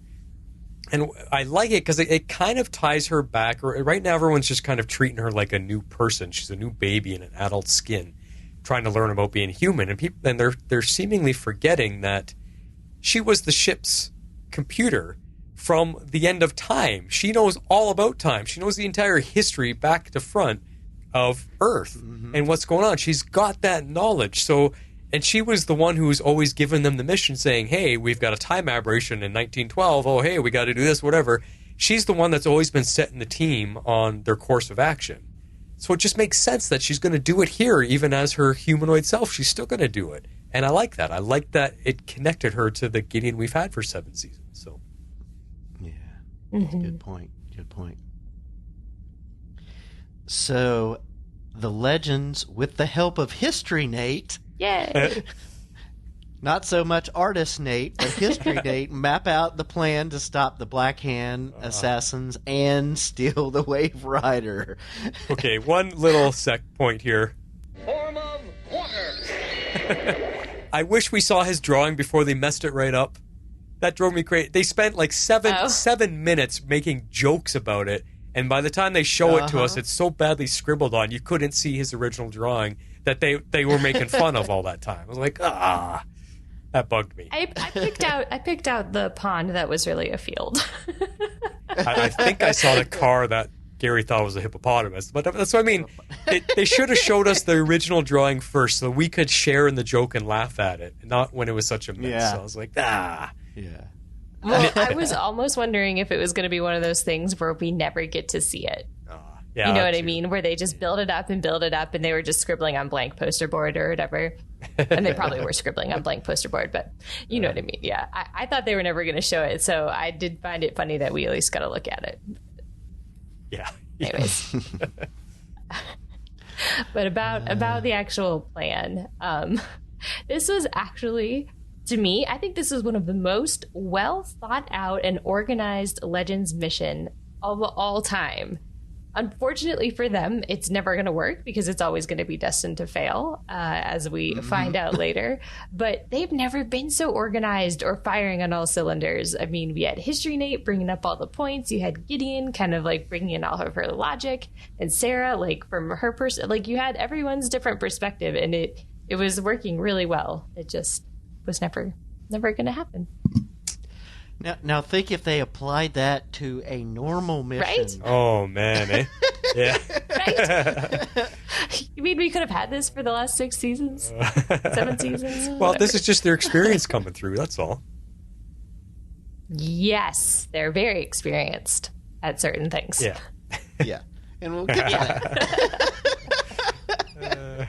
Speaker 4: And I like it because it kind of ties her back. Right now, everyone's just kind of treating her like a new person. She's a new baby in an adult skin, trying to learn about being human. And they're seemingly forgetting that she was the ship's computer from the end of time. She knows all about time. She knows the entire history back to front of Earth and what's going on. She's got that knowledge. And she was the one who was always giving them the mission, saying, hey, we've got a time aberration in 1912. Oh, hey, we got to do this, whatever. She's the one that's always been setting the team on their course of action. So it just makes sense that she's going to do it here, even as her humanoid self. She's still going to do it. And I like that. I like that it connected her to the Gideon we've had for 7 seasons. So,
Speaker 6: yeah, good point. Good point. So the Legends, with the help of History Nate,
Speaker 5: yay!
Speaker 6: Not so much artist Nate, but History Nate, map out the plan to stop the Black Hand assassins and steal the Wave Rider.
Speaker 4: Okay, one little point here.
Speaker 10: Form of water.
Speaker 4: I wish we saw his drawing before they messed it right up. That drove me crazy. They spent like 7 minutes making jokes about it, and by the time they show it to us, it's so badly scribbled on, you couldn't see his original drawing that they were making fun of all that time. I was like, that bugged me.
Speaker 5: I picked out the pond that was really a field.
Speaker 4: I think I saw the car that Gary thought was a hippopotamus, but that's what I mean. They should have showed us the original drawing first, so we could share in the joke and laugh at it, not when it was such a mess.
Speaker 6: Yeah.
Speaker 4: So I was like,
Speaker 6: Yeah.
Speaker 5: Well, I was almost wondering if it was going to be one of those things where we never get to see it.
Speaker 4: Yeah,
Speaker 5: you know what I mean? Where they just build it up, and they were just scribbling on blank poster board or whatever. And they probably were scribbling on blank poster board, but you know what I mean? Yeah, I thought they were never going to show it, so I did find it funny that we at least got to look at it.
Speaker 4: Yeah.
Speaker 5: Anyways. But about the actual plan, this was actually, to me, I think this is one of the most well thought out and organized Legends mission of all time. Unfortunately for them, it's never going to work because it's always going to be destined to fail, as we find out later. But they've never been so organized or firing on all cylinders. I mean, we had History Nate bringing up all the points. You had Gideon kind of like bringing in all of her logic, and Sarah, like from her like you had everyone's different perspective, and it was working really well. It just was never going to happen.
Speaker 6: Now think if they applied that to a normal mission.
Speaker 5: Right?
Speaker 4: Oh, man, eh? Yeah.
Speaker 5: Right? You mean we could have had this for the last 6 seasons? 7 seasons?
Speaker 4: Well,
Speaker 5: Whatever.
Speaker 4: this is just their experience coming through, that's all.
Speaker 5: Yes, they're very experienced at certain things.
Speaker 4: Yeah.
Speaker 6: Yeah. And we'll get to that.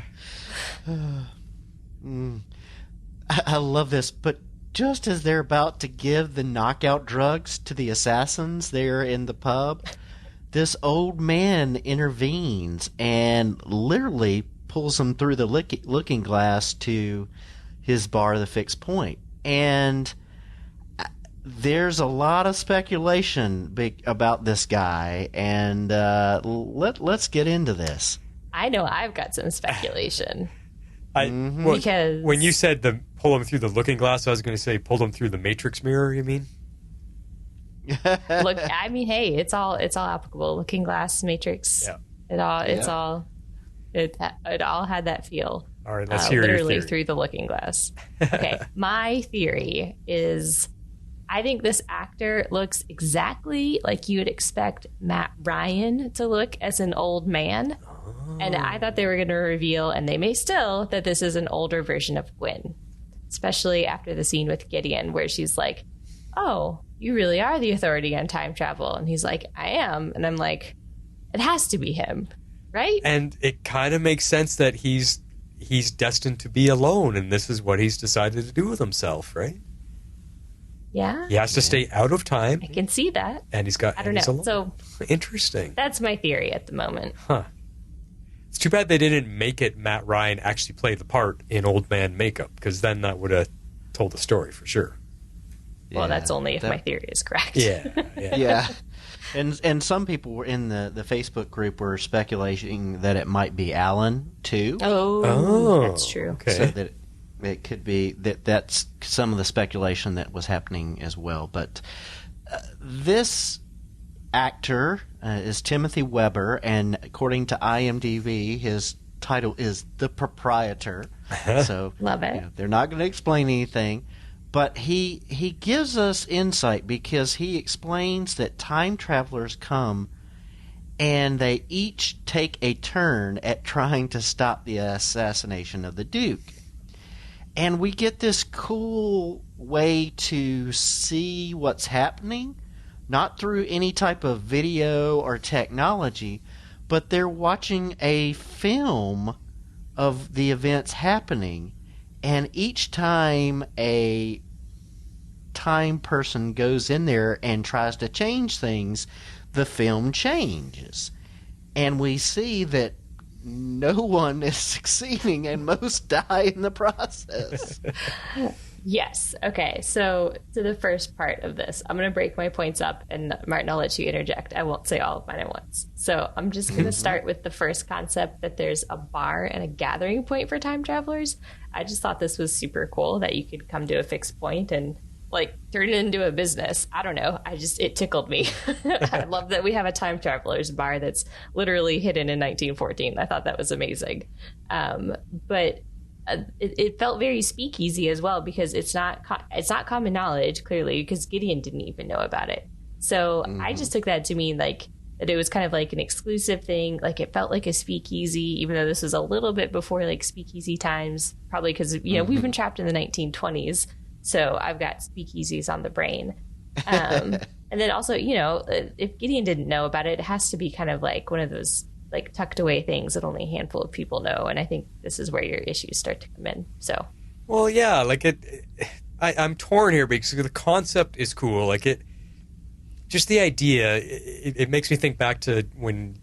Speaker 6: I love this, but just as they're about to give the knockout drugs to the assassins there in the pub, this old man intervenes and literally pulls him through the looking glass to his bar, the fixed point. And there's a lot of speculation about this guy, and let's get into this.
Speaker 5: I know I've got some speculation.
Speaker 4: Because when you said pull him through the looking glass, I was going to say pull him through the matrix mirror, you mean?
Speaker 5: Look, I mean, hey, it's all applicable. Looking glass, matrix.
Speaker 4: Yeah.
Speaker 5: It all had that feel.
Speaker 4: All right, let's hear your
Speaker 5: literally
Speaker 4: theory.
Speaker 5: through the looking glass. Okay, my theory is, I think this actor looks exactly like you would expect Matt Ryan to look as an old man. And I thought they were going to reveal, and they may still, that this is an older version of Gwyn. Especially after the scene with Gideon, where she's like, oh, you really are the authority on time travel. And he's like, I am. And I'm like, it has to be him, right?
Speaker 4: And it kind of makes sense that he's destined to be alone, and this is what he's decided to do with himself, right?
Speaker 5: Yeah.
Speaker 4: He has to stay out of time.
Speaker 5: I can see that.
Speaker 4: And he's got...
Speaker 5: I don't know.
Speaker 4: Alone.
Speaker 5: So
Speaker 4: interesting.
Speaker 5: That's my theory at the moment.
Speaker 4: Huh. It's too bad they didn't make it Matt Ryan actually play the part in old man makeup, because then that would have told the story for sure.
Speaker 5: Well, that's only if my theory is correct.
Speaker 6: Yeah. And some people were in the Facebook group were speculating that it might be Alun too.
Speaker 5: Oh, that's true.
Speaker 4: Okay.
Speaker 6: So that it could be that's some of the speculation that was happening as well. But this actor is Timothy Weber, and according to IMDb, his title is the proprietor. So
Speaker 5: love it.
Speaker 6: They're not going to explain anything. But he gives us insight because he explains that time travelers come and they each take a turn at trying to stop the assassination of the Duke. And we get this cool way to see what's happening, not through any type of video or technology, but they're watching a film of the events happening. And each time a time person goes in there and tries to change things, the film changes. And we see that no one is succeeding and most die in the process.
Speaker 5: Yes. Okay. So to the first part of this, I'm going to break my points up, and Martin, I'll let you interject. I won't say all of mine at once. So I'm just going to start with the first concept that there's a bar and a gathering point for time travelers. I just thought this was super cool that you could come to a fixed point and like turn it into a business. I don't know. It tickled me. I love that we have a time travelers bar that's literally hidden in 1914. I thought that was amazing. But it felt very speakeasy as well, because it's not common knowledge, clearly, because Gideon didn't even know about it. So I just took that to mean like that it was kind of like an exclusive thing. Like it felt like a speakeasy, even though this was a little bit before like speakeasy times, probably because we've been trapped in the 1920s. So I've got speakeasies on the brain. And then also, if Gideon didn't know about it, it has to be kind of like one of those like tucked away things that only a handful of people know. And I think this is where your issues start to come in. So,
Speaker 4: well, yeah, like I'm torn here because the concept is cool. Like just the idea, it makes me think back to when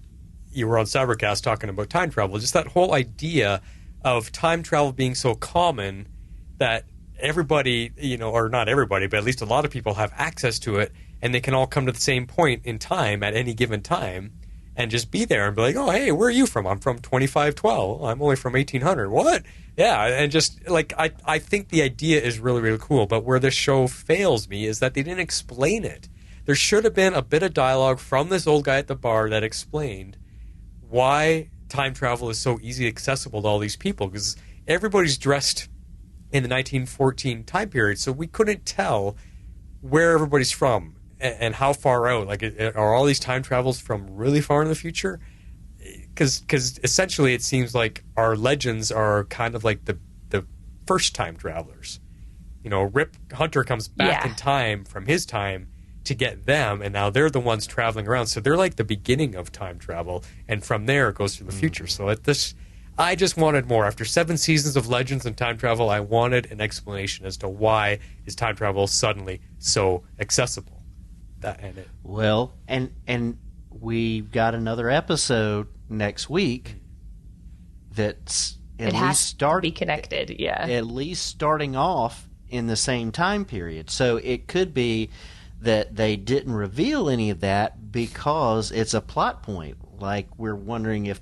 Speaker 4: you were on Cybercast talking about time travel. Just that whole idea of time travel being so common that everybody, or not everybody, but at least a lot of people have access to it, and they can all come to the same point in time at any given time and just be there and be like, oh, hey, where are you from? I'm from 2512. I'm only from 1800. What? Yeah, and just like I think the idea is really, really cool, but where this show fails me is that they didn't explain it. There should have been a bit of dialogue from this old guy at the bar that explained why time travel is so easy accessible to all these people, because everybody's dressed in the 1914 time period, so we couldn't tell where everybody's from and how far out. Like, are all these time travels from really far in the future? Because essentially it seems like our legends are kind of like the first time travelers. Rip Hunter comes back in time from his time to get them, and now they're the ones traveling around. So they're like the beginning of time travel, and from there it goes to the future. So I just wanted more. After 7 seasons of Legends and time travel, I wanted an explanation as to why is time travel suddenly so accessible.
Speaker 6: we've got another episode next week that's
Speaker 5: it has to be connected, yeah.
Speaker 6: At least starting off in the same time period. So it could be that they didn't reveal any of that because it's a plot point. Like, we're wondering if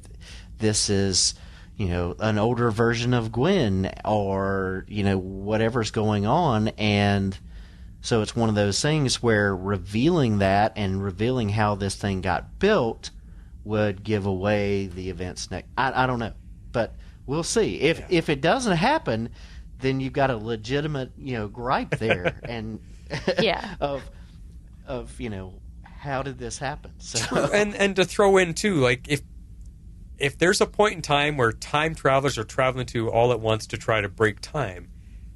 Speaker 6: this is, an older version of Gwyn or, whatever's going on. And so it's one of those things where revealing that and revealing how this thing got built would give away the events next. I don't know, but we'll see. If it doesn't happen, then you've got a legitimate, gripe there, and of how did this happen? So
Speaker 4: and to throw in too, like if there's a point in time where time travelers are traveling to all at once to try to break time,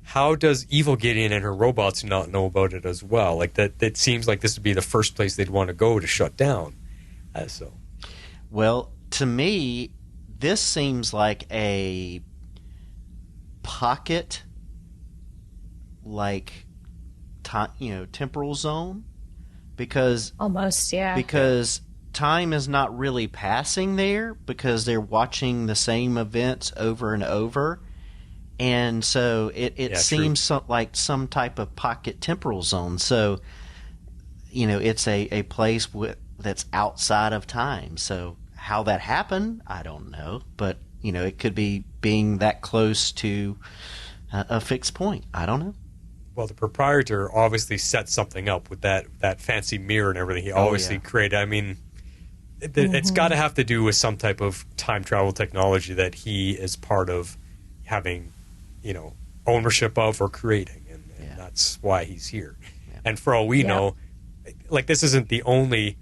Speaker 4: how does evil Gideon and her robots not know about it as well? Like that, it seems like this would be the first place they'd want to go to shut down.
Speaker 6: Well, to me, this seems like a pocket, like temporal zone, because
Speaker 5: almost, yeah.
Speaker 6: Because time is not really passing there because they're watching the same events over and over. And so it seems like some type of pocket temporal zone. So, it's a place that's outside of time. So how that happened, I don't know. But, it could be being that close to a fixed point. I don't know.
Speaker 4: Well, the proprietor obviously set something up with that fancy mirror and everything. He obviously created. I mean, it's got to have to do with some type of time travel technology that he is part of having, ownership of or creating, and that's why he's here. Yeah. And for all we know, like, this isn't the only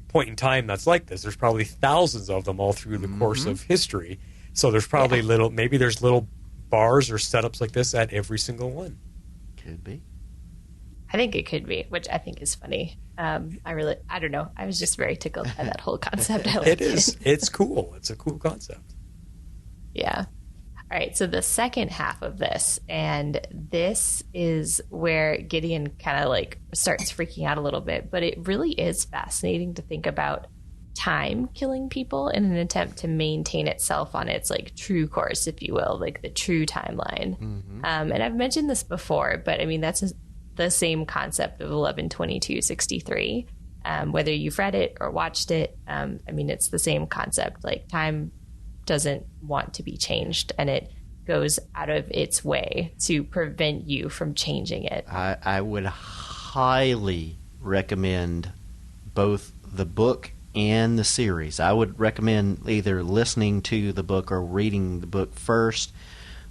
Speaker 4: point in time that's like this. There's probably thousands of them all through the course of history. So there's probably maybe there's little bars or setups like this at every single one.
Speaker 6: Could be.
Speaker 5: I think it could be, which I think is funny. I don't know. I was just very tickled by that whole concept. I like
Speaker 4: it is. It's cool. It's a cool concept.
Speaker 5: Yeah. All right. So the second half of this, and this is where Gideon kind of like starts freaking out a little bit, but it really is fascinating to think about time killing people in an attempt to maintain itself on its like true course, if you will, like the true timeline. And I've mentioned this before, but I mean, that's the same concept of 11/22/63. Whether you've read it or watched it, I mean, it's the same concept. Like, time doesn't want to be changed, and it goes out of its way to prevent you from changing it.
Speaker 6: I would highly recommend both the book and the series. I would recommend either listening to the book or reading the book first,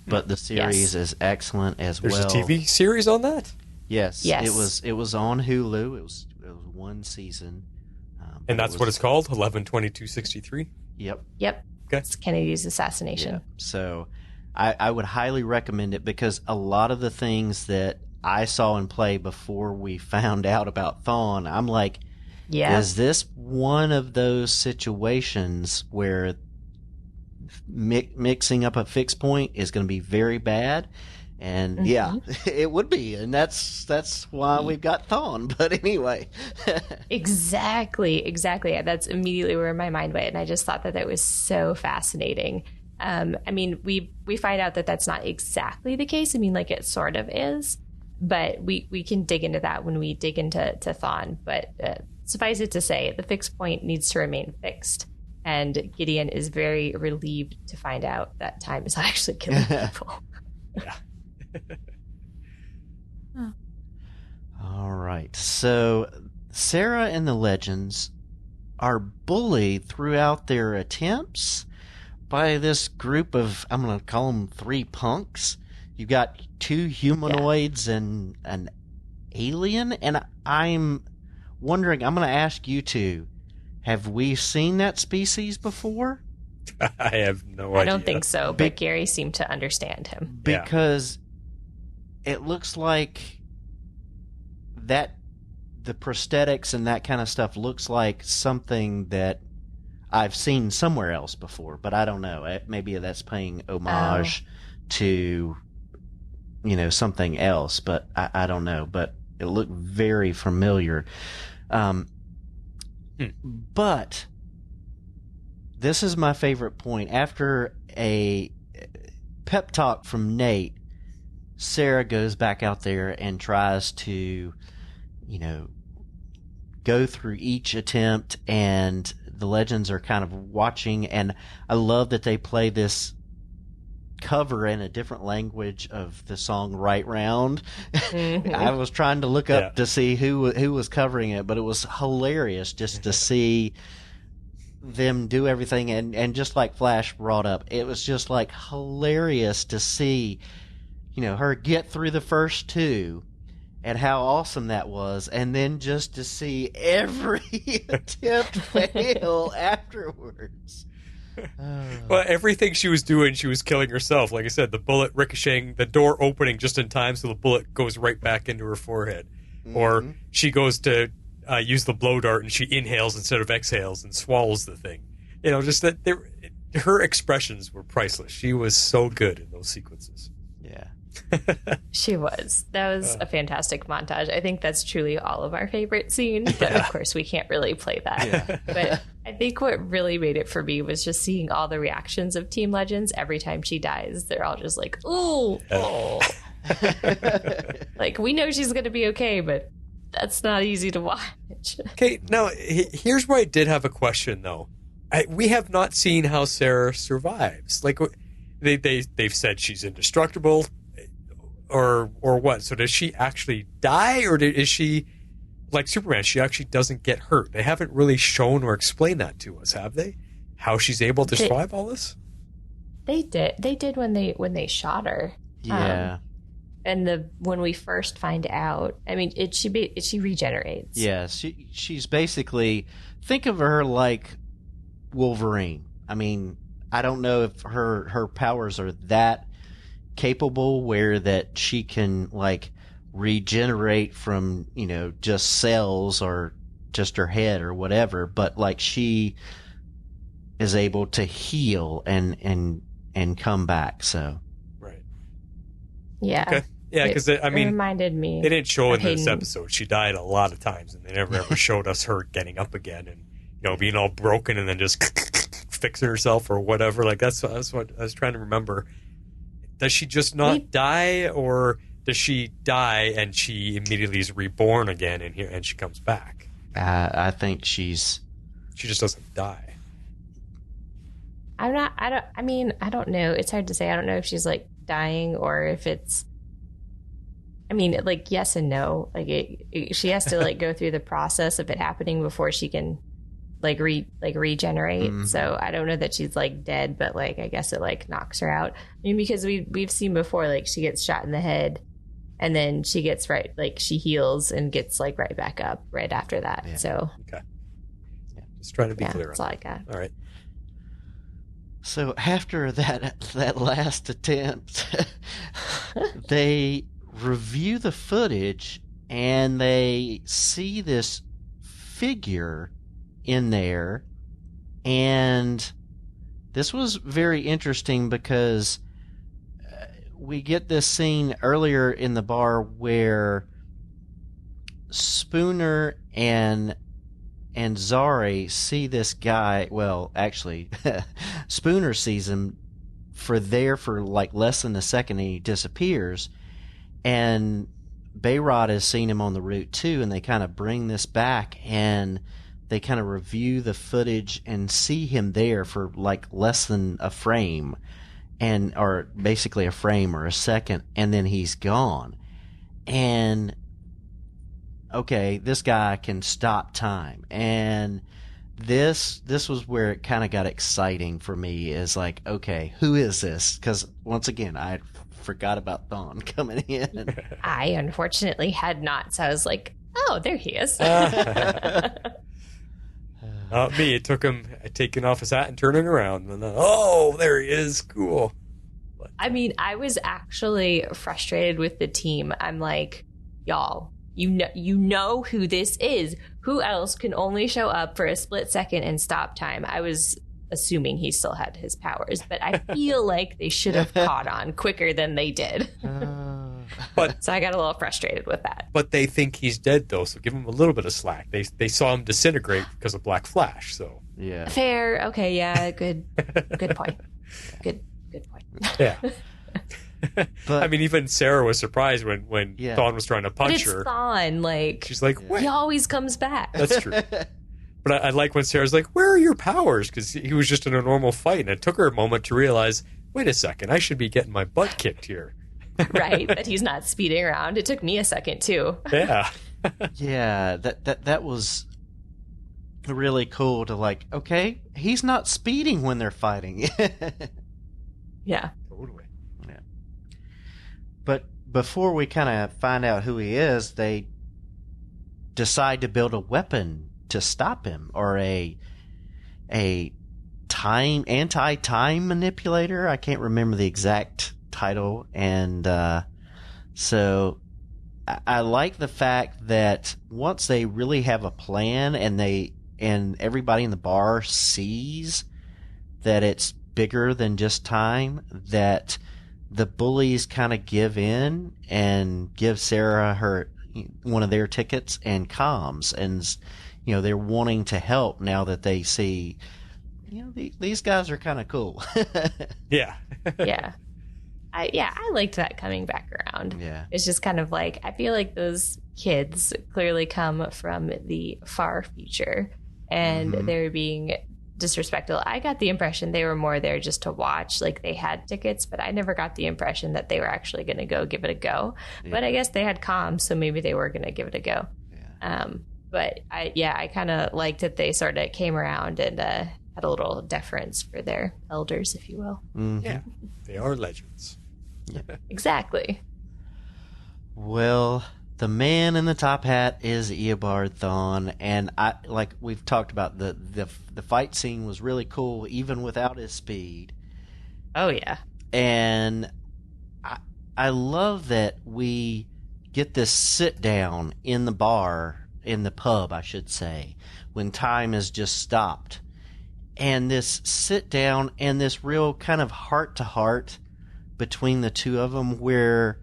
Speaker 6: but the series is excellent as well.
Speaker 4: There's a TV series on that?
Speaker 6: Yes. It was on Hulu. It was one season.
Speaker 4: And that's what it's called? 11/22/63?
Speaker 6: Yep.
Speaker 5: Okay. It's Kennedy's assassination.
Speaker 6: Yeah. So I would highly recommend it because a lot of the things that I saw in play before we found out about Thawne, I'm like, is this one of those situations where mixing up a fixed point is going to be very bad? And it would be, and that's why we've got Thawne. But anyway,
Speaker 5: exactly. That's immediately where my mind went, and I just thought that was so fascinating. I mean, we find out that that's not exactly the case. I mean, like, it sort of is, but we can dig into that when we dig into Thawne. But suffice it to say, the fixed point needs to remain fixed, and Gideon is very relieved to find out that time is actually killing people.
Speaker 6: All right. So Sara and the Legends are bullied throughout their attempts by this group of, I'm going to call them 3 punks. You've got 2 humanoids and an alien. And I'm wondering, I'm going to ask you two, have we seen that species before?
Speaker 4: I have no idea.
Speaker 5: I don't think so, but Gary seemed to understand him.
Speaker 6: Because it looks like that the prosthetics and that kind of stuff looks like something that I've seen somewhere else before, but I don't know. Maybe that's paying homage to, something else, but I don't know. But it looked very familiar. But this is my favorite point. After a pep talk from Nate, Sara goes back out there and tries to, go through each attempt, and the legends are kind of watching, and I love that they play this cover in a different language of the song Right Round. I was trying to look up to see who was covering it, but it was hilarious just to see them do everything, and just like Flash brought up, it was just like hilarious to see her get through the first two and how awesome that was, and then just to see every attempt fail afterwards.
Speaker 4: Well, everything she was doing, she was killing herself. Like I said, the bullet ricocheting, the door opening just in time so the bullet goes right back into her forehead. Or she goes to use the blow dart and she inhales instead of exhales and swallows the thing. Just that her expressions were priceless. She was so good in those sequences.
Speaker 6: Yeah.
Speaker 5: She was. That was a fantastic montage. I think that's truly all of our favorite scenes, but of course we can't really play that.
Speaker 6: Yeah.
Speaker 5: But I think what really made it for me was just seeing all the reactions of Team Legends every time she dies. They're all just like, oh. Like, we know she's going to be okay, but that's not easy to watch.
Speaker 4: Okay, now here's where I did have a question, though. We have not seen how Sara survives. Like, they've said she's indestructible. Or what? So does she actually die, or is she like Superman? She actually doesn't get hurt. They haven't really shown or explained that to us, have they? How she's able to survive all this?
Speaker 5: They did. They did when they shot her.
Speaker 6: Yeah.
Speaker 5: And when we first find out, I mean, she regenerates.
Speaker 6: Yeah. She's basically, think of her like Wolverine. I mean, I don't know if her powers are that capable where that she can like regenerate from just cells or just her head or whatever, but like she is able to heal and come back. So
Speaker 4: right,
Speaker 5: yeah,
Speaker 4: okay. Yeah, because it
Speaker 5: reminded me.
Speaker 4: They didn't show in this episode. She died a lot of times, and they never ever showed us her getting up again and being all broken and then just fixing herself or whatever. Like that's what I was trying to remember. Does she just not die, or does she die and she immediately is reborn again and she comes back?
Speaker 6: I think she
Speaker 4: just doesn't die.
Speaker 5: I don't know. It's hard to say. I don't know if she's like dying or if it's. I mean, like yes and no. Like she has to like go through the process of it happening before she can regenerate.
Speaker 6: Mm-hmm.
Speaker 5: So I don't know that she's like dead, but like I guess it like knocks her out. I mean, because we've seen before, like she gets shot in the head and then she gets she heals and gets like right back up right after that.
Speaker 6: Yeah.
Speaker 5: So
Speaker 4: okay, just trying to be clear.
Speaker 5: That's all I got.
Speaker 4: All right.
Speaker 6: So after that last attempt, they review the footage and they see this figure in there, and this was very interesting because we get this scene earlier in the bar where Spooner and Zari see this guy. Well, actually, Spooner sees him for like less than a second, and he disappears, and Bayrod has seen him on the route too, and they kind of bring this back and they kind of review the footage and see him there for like less than a frame, or basically a frame or a second, and then he's gone. And okay, this guy can stop time. And this was where it kind of got exciting for me, is like, okay, who is this? Because once again, I forgot about Thawne coming in.
Speaker 5: I unfortunately had not, so I was like, oh, there he is.
Speaker 4: Not me. It took him taking off his hat and turning around. And then, oh, there he is. Cool. But,
Speaker 5: I mean, I was actually frustrated with the team. I'm like, y'all, you know who this is. Who else can only show up for a split second and stop time? I was assuming he still had his powers, but I feel like they should have caught on quicker than they did. So I got a little frustrated with that.
Speaker 4: But they think he's dead, though, so give him a little bit of slack. They saw him disintegrate because of Black Flash, so...
Speaker 6: Yeah.
Speaker 5: Fair. Okay, yeah, good point. Good point.
Speaker 4: Yeah.
Speaker 6: But,
Speaker 4: I mean, even Sarah was surprised when Thawne was trying to punch her.
Speaker 5: But it's Thawne, like...
Speaker 4: She's like, what?
Speaker 5: He always comes back.
Speaker 4: That's true. But I like when Sarah's like, where are your powers? Because he was just in a normal fight, and it took her a moment to realize, wait a second, I should be getting my butt kicked here.
Speaker 5: Right, that he's not speeding around. It took me a second, too.
Speaker 4: Yeah.
Speaker 6: Yeah, that was really cool to like, okay, he's not speeding when they're fighting.
Speaker 5: Yeah.
Speaker 4: Totally.
Speaker 6: Yeah. But before we kind of find out who he is, they decide to build a weapon to stop him, or a anti-time manipulator. I can't remember the exact title, and so I like the fact that once they really have a plan, and everybody in the bar sees that it's bigger than just time, that the bullies kind of give in and give Sarah one of their tickets and comms, and they're wanting to help now that they see these guys are kind of cool.
Speaker 4: Yeah.
Speaker 5: Yeah. I liked that coming back around.
Speaker 6: Yeah.
Speaker 5: It's just kind of like, I feel like those kids clearly come from the far future, and they're being disrespectful. I got the impression they were more there just to watch, like they had tickets, but I never got the impression that they were actually going to go give it a go. Yeah. But I guess they had comms, so maybe they were going to give it a go. Yeah. But I kind of liked that they sort of came around and had a little deference for their elders, if you will.
Speaker 6: Mm-hmm.
Speaker 4: Yeah, they are legends.
Speaker 5: Exactly.
Speaker 6: Well, the man in the top hat is Eobard Thawne, and like we've talked about, the fight scene was really cool, even without his speed.
Speaker 5: Oh yeah.
Speaker 6: And I love that we get this sit down in the bar, in the pub, I should say, when time has just stopped. And this sit down and this real kind of heart to heart between the two of them, where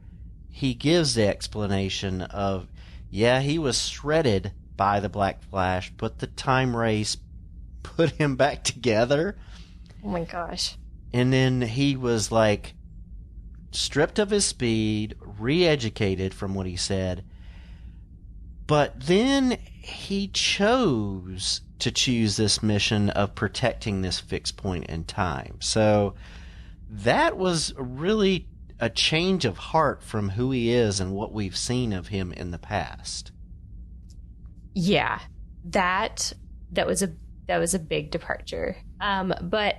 Speaker 6: he gives the explanation of, yeah, he was shredded by the Black Flash, but the time race put him back together.
Speaker 5: Oh my gosh.
Speaker 6: And then he was like stripped of his speed, re-educated from what he said. But then he chose to choose this mission of protecting this fixed point in time. So that was really a change of heart from who he is and what we've seen of him in the past.
Speaker 5: Yeah, that was a big departure. But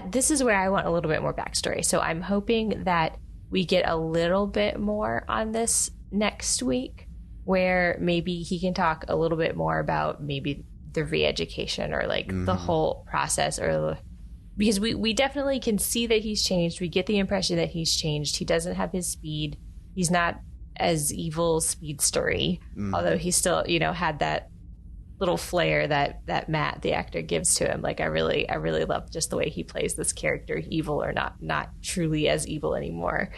Speaker 5: this is where I want a little bit more backstory. So I'm hoping that we get a little bit more on this next week, where maybe he can talk a little bit more about maybe the re-education or like the whole process, or because we definitely can see that he's changed. We get the impression that he's changed. He doesn't have his speed. He's not as evil speedstery, although he still, had that little flair that Matt, the actor, gives to him. Like I really love just the way he plays this character, evil or not truly as evil anymore.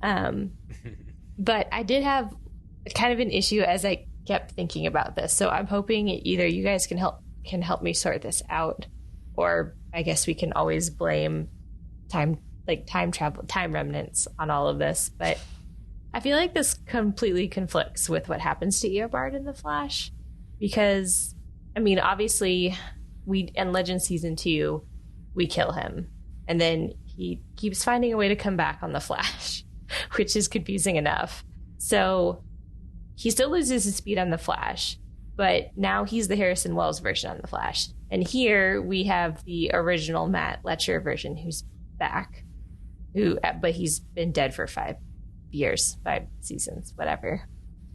Speaker 5: But I did have kind of an issue as I kept thinking about this. So I'm hoping either you guys can help me sort this out, or I guess we can always blame time travel, time remnants on all of this. But I feel like this completely conflicts with what happens to Eobard in The Flash, because, I mean, obviously, in Legend Season 2, we kill him, and then he keeps finding a way to come back on The Flash, which is confusing enough. So he still loses his speed on The Flash, but now he's the Harrison Wells version on The Flash. And here we have the original Matt Letcher version who's back, but he's been dead for 5 years, 5 seasons, whatever.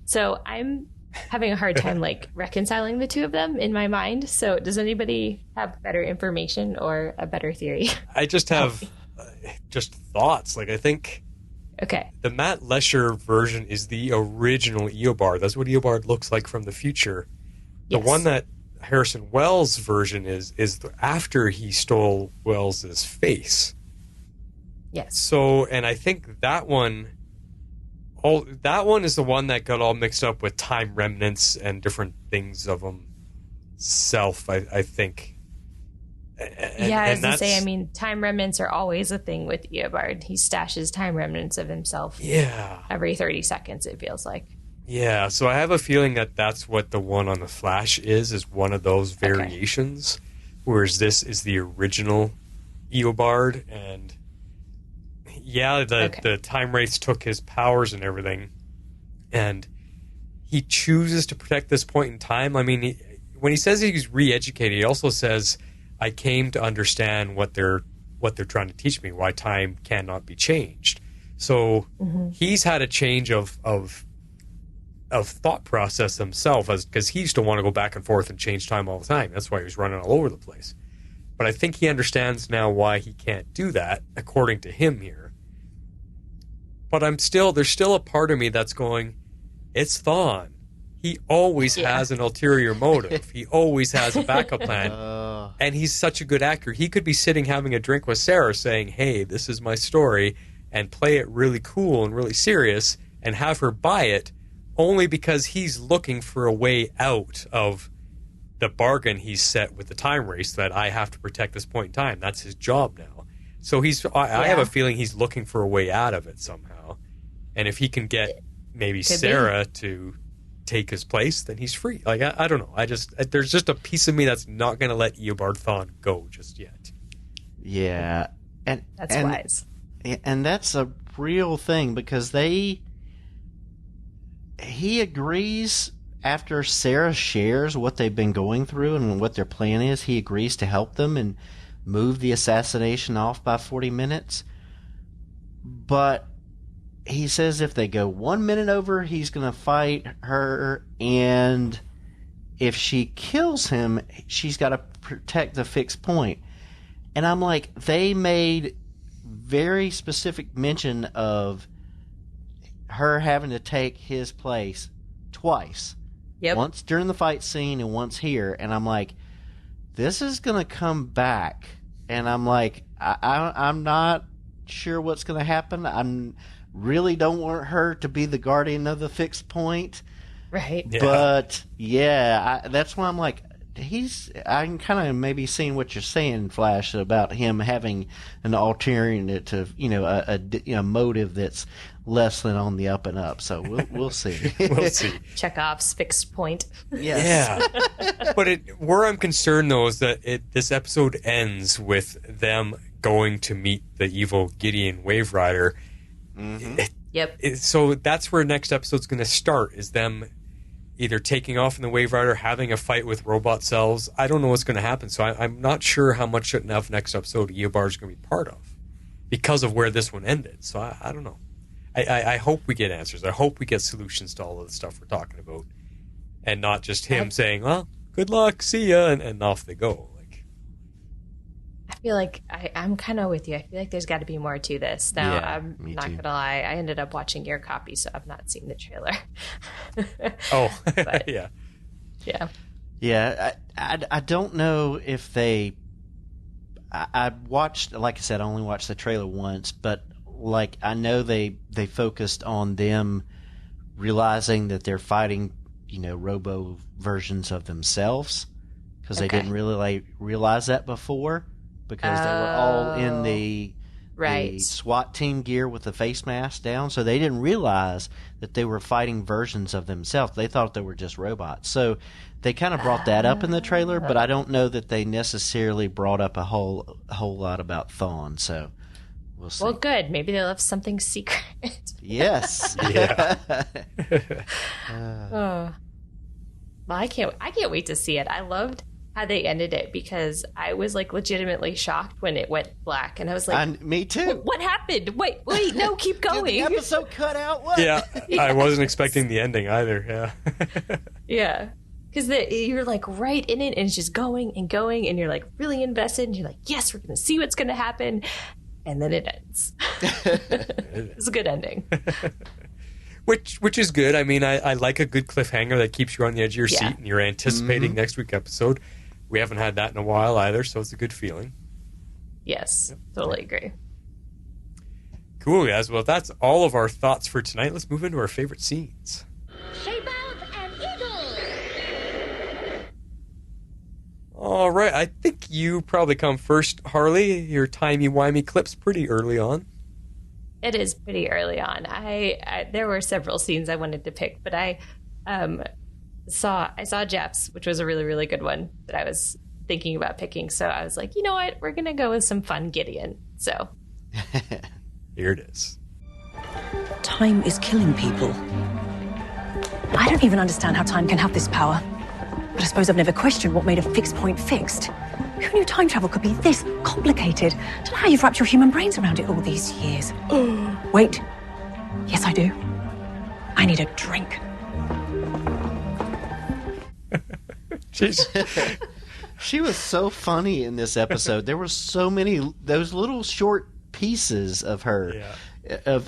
Speaker 5: So I'm having a hard time reconciling the two of them in my mind. So does anybody have better information or a better theory?
Speaker 4: I just have just thoughts. I think
Speaker 5: okay,
Speaker 4: the Matt Lesher version is the original Eobard. That's what Eobard looks like from the future. The one that Harrison Wells version is after he stole Wells's face.
Speaker 5: Yes.
Speaker 4: So, and I think that one that one is the one that got all mixed up with time remnants and different things of himself, I think.
Speaker 5: I was going to say, I mean, time remnants are always a thing with Eobard. He stashes time remnants of himself.
Speaker 4: Yeah.
Speaker 5: Every 30 seconds, it feels like.
Speaker 4: Yeah, so I have a feeling that that's what the one on the Flash is one of those variations, whereas this is the original Eobard, and the time wraiths took his powers and everything, and he chooses to protect this point in time. I mean, when he says he's re-educated, he also says, I came to understand what they're trying to teach me, why time cannot be changed. So he's had a change of thought process himself, because he used to want to go back and forth and change time all the time. That's why he was running all over the place. But I think he understands now why he can't do that, according to him here. But there's still a part of me that's going, it's Thawne. He always has an ulterior motive. He always has a backup plan. And he's such a good actor. He could be sitting having a drink with Sara saying, hey, this is my story, and play it really cool and really serious and have her buy it, only because he's looking for a way out of the bargain he's set with the time race that I have to protect this point in time. That's his job now. So I have a feeling he's looking for a way out of it somehow. And if he can get maybe Sara to take his place, then he's free. Like, I don't know. There's just a piece of me that's not going to let Eobard Thawne go just yet.
Speaker 6: Yeah.
Speaker 5: That's wise.
Speaker 6: And that's a real thing, because he agrees after Sara shares what they've been going through and what their plan is. He agrees to help them and move the assassination off by 40 minutes. But he says if they go 1 minute over, he's going to fight her, and if she kills him, she's got to protect the fixed point. And I'm like, they made very specific mention of her having to take his place twice.
Speaker 5: Yep.
Speaker 6: Once during the fight scene and once here. And I'm like, this is going to come back. And I'm like, I'm not sure what's going to happen. I really don't want her to be the guardian of the fixed point.
Speaker 5: Right.
Speaker 6: Yeah. But, that's why I'm like, I'm kind of maybe seeing what you're saying, Flash, about him having an alternative, a motive that's less than on the up and up. So we'll see.
Speaker 4: We'll see.
Speaker 5: Chekhov's fixed point.
Speaker 6: Yes.
Speaker 4: Yeah. But where I'm concerned, though, is that this episode ends with them going to meet the evil Gideon Wave Rider.
Speaker 5: Yep.
Speaker 4: So that's where next episode's going to start, is them either taking off in the Wave Rider, having a fight with robot cells. I don't know what's going to happen, so I'm not sure how much enough next episode Eobard's going to be part of, because of where this one ended. So I don't know. I hope we get answers. I hope we get solutions to all of the stuff we're talking about, and not just him saying, well, good luck, see ya, and off they go.
Speaker 5: I feel like I'm kind of with you. I feel like there's got to be more to this. Now, I'm not going to lie. I ended up watching your copy, so I've not seen the trailer.
Speaker 4: But, yeah.
Speaker 5: Yeah.
Speaker 6: Yeah, I don't know if they... I watched, like I said, I only watched the trailer once, but like I know they focused on them realizing that they're fighting, robo versions of themselves, because they didn't really realize that before, because they were all in the SWAT team gear with the face mask down, so they didn't realize that they were fighting versions of themselves. They thought they were just robots. So they kind of brought that up in the trailer, but I don't know that they necessarily brought up a whole lot about Thawne. So we'll see.
Speaker 5: Well, good. Maybe they left something secret.
Speaker 6: Yes.
Speaker 4: Yeah.
Speaker 5: Well, I can't wait to see it. I loved how they ended it, because I was like legitimately shocked when it went black, and I was like,
Speaker 6: me too.
Speaker 5: What happened? Wait, no, keep going.
Speaker 6: Did the episode cut out? What?
Speaker 4: Yeah, I wasn't expecting the ending either. Yeah.
Speaker 5: Yeah, because you're like right in it, and it's just going and going, and you're like really invested, and you're like, yes, we're gonna see what's gonna happen, and then it ends. It's a good ending.
Speaker 4: Which is good. I mean, I like a good cliffhanger that keeps you on the edge of your seat, and you're anticipating next week's episode. We haven't had that in a while either, so it's a good feeling.
Speaker 5: Yes, totally agree.
Speaker 4: Cool, guys. Well, that's all of our thoughts for tonight. Let's move into our favorite scenes.
Speaker 10: Shape out an eagle.
Speaker 4: All right. I think you probably come first, Harley. Your timey-wimey clip's pretty early on.
Speaker 5: It is pretty early on. I there were several scenes I wanted to pick, but I saw Japs, which was a really, really good one that I was thinking about picking. So I was like, you know what? We're going to go with some fun Gideon. So
Speaker 4: here it is.
Speaker 3: Time is killing people. I don't even understand how time can have this power. But I suppose I've never questioned what made a fixed point fixed. Who knew time travel could be this complicated? Don't know how you've wrapped your human brains around it all these years. Wait. Yes, I do. I need a drink.
Speaker 6: She was so funny in this episode. There were so many those little short pieces of her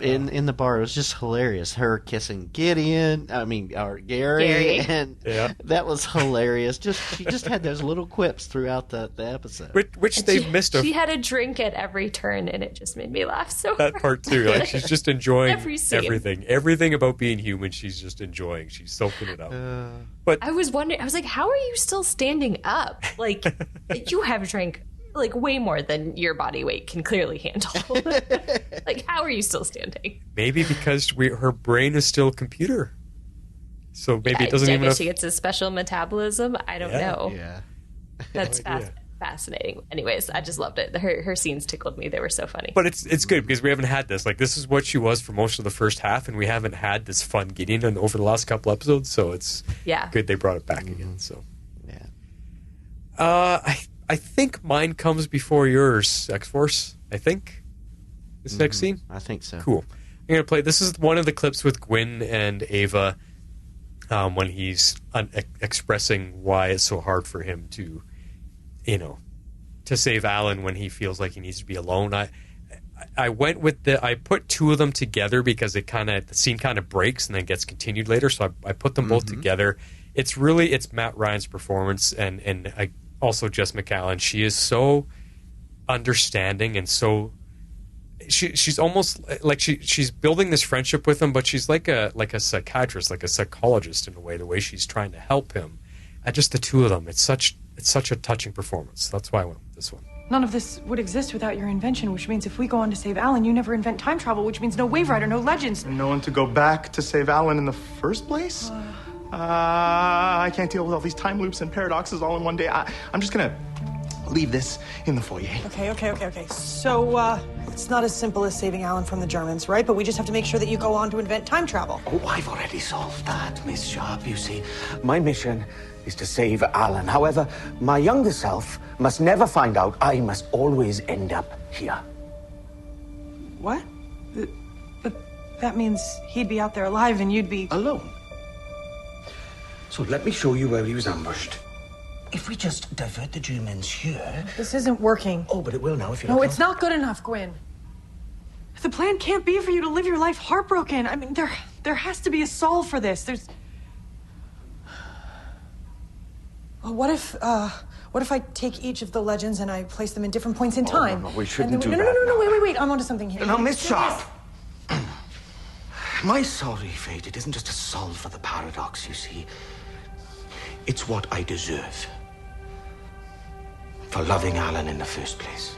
Speaker 6: in the bar. It was just hilarious. Her kissing Gideon, or Gary. And that was hilarious. She just had those little quips throughout the episode.
Speaker 4: Which they've missed.
Speaker 5: She had a drink at every turn, and it just made me laugh so
Speaker 4: that
Speaker 5: hard.
Speaker 4: part too. Like she's just enjoying
Speaker 5: everything.
Speaker 4: Everything about being human. She's just enjoying. She's soaking it up. But
Speaker 5: I was wondering. I was like, how are you still standing up? Like you have drank like way more than your body weight can clearly handle. Like, how are you still standing?
Speaker 4: Maybe because her brain is still a computer. So maybe it doesn't even.
Speaker 5: I guess she gets a special metabolism. I don't know.
Speaker 6: Yeah,
Speaker 5: that's fascinating. Anyways, I just loved it. Her scenes tickled me. They were so funny.
Speaker 4: But it's good because we haven't had this. Like, this is what she was for most of the first half, and we haven't had this fun Gideon over the last couple episodes. So it's good they brought it back again. So I think mine comes before yours, X-Force. I think this next scene.
Speaker 6: I think so.
Speaker 4: Cool. I'm gonna play. This is one of the clips with Gwyn and Ava when he's expressing why it's so hard for him to, to save Alun when he feels like he needs to be alone. I went with I put two of them together because the scene kind of breaks and then gets continued later. So I put them both together. It's Matt Ryan's performance and also Jess McAllen. She is so understanding and so she's almost like she's building this friendship with him, but she's like a psychiatrist, like a psychologist in a way. The way she's trying to help him, and just the two of them, it's such a touching performance. That's why I went with this one.
Speaker 12: None of this would exist without your invention, which means if we go on to save Alun, you never invent time travel, which means no Wave Rider, no legends.
Speaker 13: And no one to go back to save Alun in the first place? I can't deal with all these time loops and paradoxes all in one day. I'm just gonna leave this in the foyer.
Speaker 12: Okay. So, it's not as simple as saving Alun from the Germans, right? But we just have to make sure that you go on to invent time travel.
Speaker 14: Oh, I've already solved that, Miss Sharp. You see, my mission is to save Alun. However, my younger self must never find out. I must always end up here.
Speaker 12: What? But that means he'd be out there alive and you'd be...
Speaker 14: alone. So let me show you where he was ambushed. If we just divert the Germans here...
Speaker 12: This isn't working.
Speaker 14: Oh, but it will now if you
Speaker 12: No, it's not good enough, Gwyn. The plan can't be for you to live your life heartbroken. I mean, there has to be a solve for this. Well, what if I take each of the legends and I place them in different points in time?
Speaker 14: No, we shouldn't do that.
Speaker 12: No, wait, I'm onto something here.
Speaker 14: Now, Miss Sharp! My sorry fate, it isn't just a solve for the paradox, you see. It's what I deserve. For loving Alun in the first place.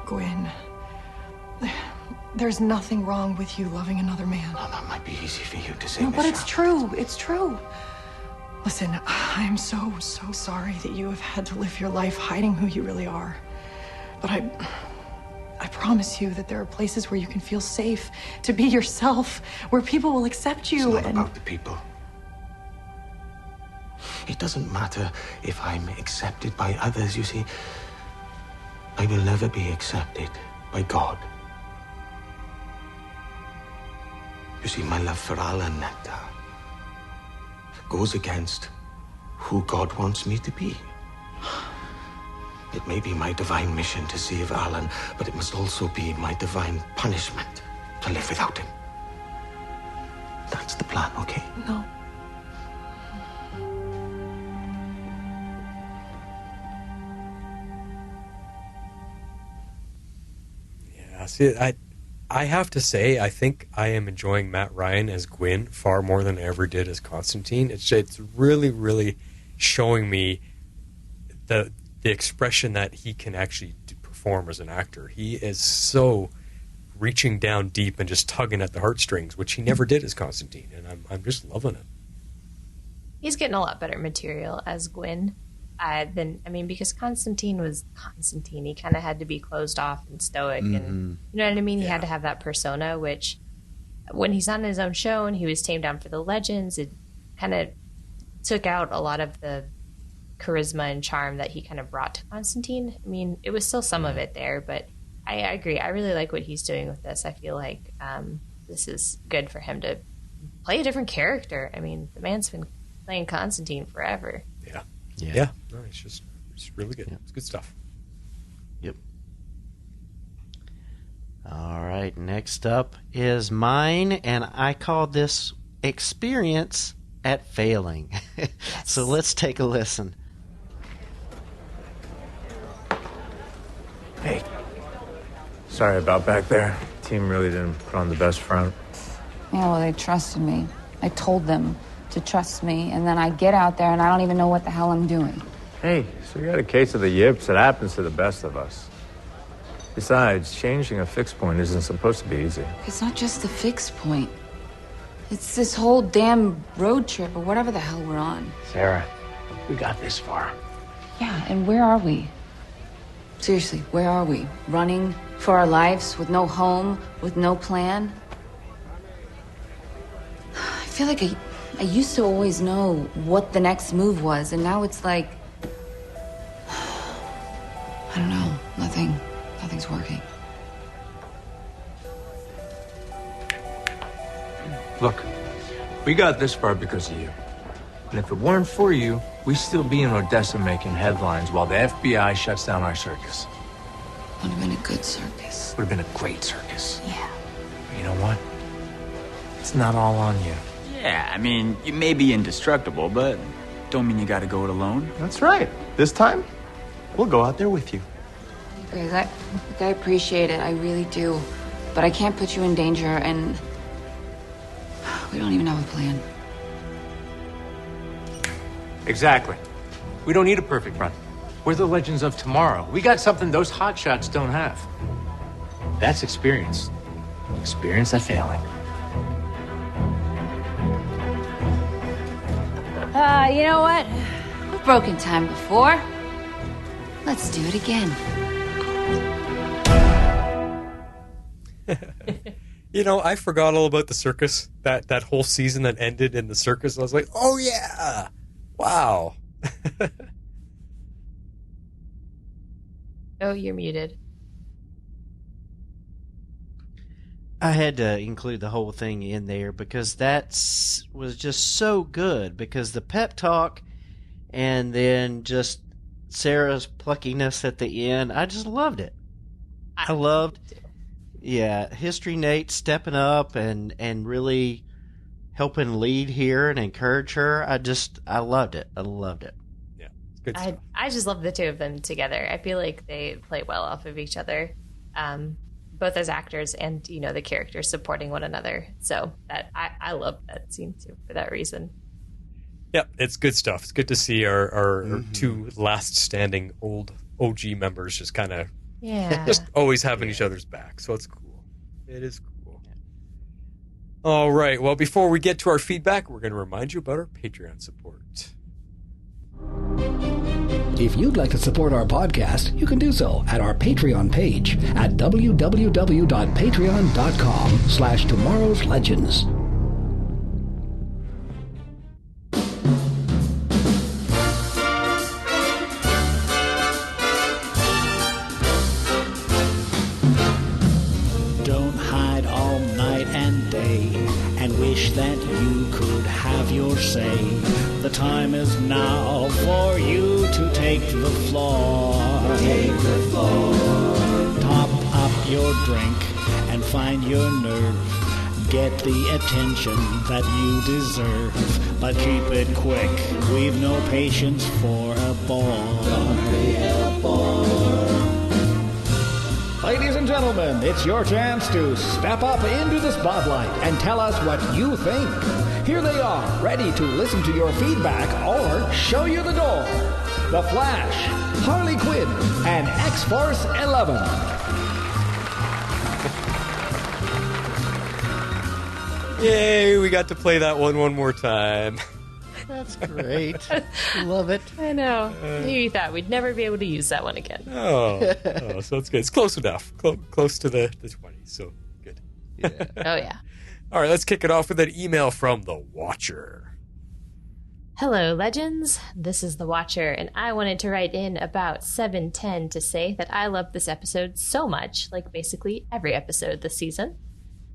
Speaker 12: Gwyn, there's nothing wrong with you loving another man.
Speaker 14: Oh, that might be easy for you to say,
Speaker 12: No,
Speaker 14: Miss
Speaker 12: but it's
Speaker 14: Sharp.
Speaker 12: true. It's true. Listen, I'm so sorry that you have had to live your life hiding who you really are. But I promise you that there are places where you can feel safe to be yourself, where people will accept you.
Speaker 14: It's not about the people. It doesn't matter if I'm accepted by others, you see. I will never be accepted by God. You see, my love for Alun, Nectar, goes against who God wants me to be. It may be my divine mission to save Alun, but it must also be my divine punishment to live without him. That's the plan, okay?
Speaker 12: No.
Speaker 4: Yeah, see, I have to say, I think I am enjoying Matt Ryan as Gwyn far more than I ever did as Constantine. It's really, really showing me the expression that he can actually perform as an actor. He is so reaching down deep and just tugging at the heartstrings, which he never did as Constantine, and I'm just loving it.
Speaker 5: He's getting a lot better material as Gwyn. Because Constantine was Constantine. He kind of had to be closed off and stoic, and you know what I mean? He had to have that persona, which when he's on his own show and he was tamed down for the Legends, it kind of took out a lot of the charisma and charm that he kind of brought to Constantine. I mean, it was still some of it there, but I agree. I really like what he's doing with this. I feel like this is good for him to play a different character. I mean, the man's been playing Constantine forever.
Speaker 4: Yeah. No, it's really good. Yeah. It's good stuff.
Speaker 6: Yep. All right. Next up is mine, and I called this Experience at Failing. Yes. So let's take a listen.
Speaker 15: Hey. Sorry about back there. Team really didn't put on the best front.
Speaker 16: Yeah, well, they trusted me. I told them to trust me, and then I get out there and I don't even know what the hell I'm doing.
Speaker 15: Hey, so you got a case of the yips. It happens to the best of us. Besides, changing a fixed point isn't supposed to be easy.
Speaker 16: It's not just the fixed point. It's this whole damn road trip or whatever the hell we're on.
Speaker 14: Sarah, we got this far.
Speaker 16: Yeah, and where are we? Seriously, where are we? Running for our lives with no home, with no plan? I feel like I used to always know what the next move was, and now it's like, I don't know, nothing's working.
Speaker 17: Look, we got this far because of you. And if it weren't for you, we'd still be in Odessa making headlines while the FBI shuts down our circus.
Speaker 16: Would have been a good circus.
Speaker 17: Would have been a great circus.
Speaker 16: Yeah.
Speaker 17: But you know what? It's not all on you.
Speaker 18: Yeah, I mean, you may be indestructible, but don't mean you gotta go it alone.
Speaker 13: That's right. This time, we'll go out there with you.
Speaker 16: Guys, I appreciate it. I really do. But I can't put you in danger, and we don't even have a plan.
Speaker 17: Exactly. We don't need a perfect run. We're the legends of tomorrow. We got something those hotshots don't have. That's experience. Experience at failing.
Speaker 16: You know what? We've broken time before. Let's do it again.
Speaker 4: You know, I forgot all about the circus. That whole season that ended in the circus. I was like, oh yeah, wow.
Speaker 5: Oh, you're muted.
Speaker 6: I had to include the whole thing in there because was just so good. Because the pep talk and then just Sarah's pluckiness at the end, I just loved it. I loved, History Nate stepping up and really helping lead here and encourage her. I loved it. I loved it.
Speaker 4: Yeah, it's good stuff.
Speaker 5: I just love the two of them together. I feel like they play well off of each other. Both as actors and, the characters supporting one another. So that I love that scene too for that reason.
Speaker 4: Yeah, it's good stuff. It's good to see our two last standing old OG members just kind of just always having each other's back. So it's cool. It is cool. All right. Well, before we get to our feedback, we're going to remind you about our Patreon support.
Speaker 2: If you'd like to support our podcast, you can do so at our Patreon page at www.patreon.com/tomorrowslegends.
Speaker 19: Don't hide all night and day and wish that you could have your say. The time is now for you to take the floor. Take the floor. Top up your drink and find your nerve. Get the attention that you deserve. But keep it quick, we've no patience for a bore. Don't be a bore. Ladies and gentlemen, it's your chance to step up into the spotlight and tell us what you think. Here they are, ready to listen to your feedback or show you the door. The Flash, Harley Quinn, and X-Force 11.
Speaker 4: Yay, we got to play that one more time.
Speaker 6: That's great. Love it.
Speaker 5: I know. You thought we'd never be able to use that one again.
Speaker 4: Oh, so it's good. It's close enough. Close to the 20, so good.
Speaker 6: Yeah.
Speaker 5: Oh, yeah.
Speaker 4: All right, let's kick it off with an email from The Watcher.
Speaker 5: Hello, legends. This is The Watcher, and I wanted to write in about 710 to say that I love this episode so much, like basically every episode this season.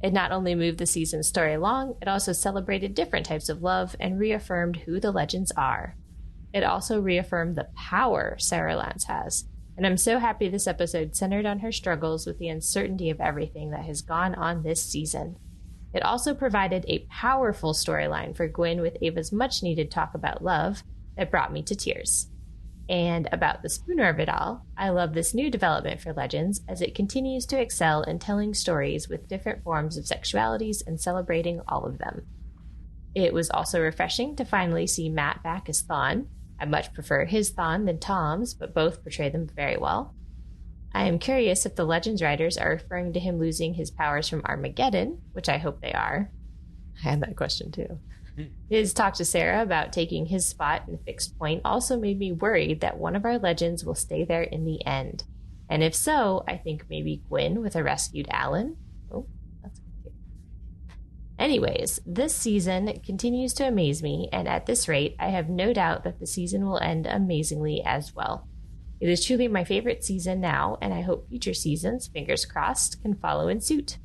Speaker 5: It not only moved the season's story along, it also celebrated different types of love and reaffirmed who the legends are. It also reaffirmed the power Sara Lance has, and I'm so happy this episode centered on her struggles with the uncertainty of everything that has gone on this season. It also provided a powerful storyline for Gwyn with Ava's much-needed talk about love that brought me to tears. And about the Spooner of it all, I love this new development for Legends as it continues to excel in telling stories with different forms of sexualities and celebrating all of them. It was also refreshing to finally see Matt back as Thawne. I much prefer his Thawne than Tom's, but both portray them very well. I am curious if the Legends writers are referring to him losing his powers from Armageddon, which I hope they are. I had that question too. His talk to Sara about taking his spot in Fixed Point also made me worried that one of our legends will stay there in the end. And if so, I think maybe Gwyn with a rescued Alun. Oh, that's good. Anyways, this season continues to amaze me, and at this rate, I have no doubt that the season will end amazingly as well. It is truly my favorite season now, and I hope future seasons, fingers crossed, can follow in suit.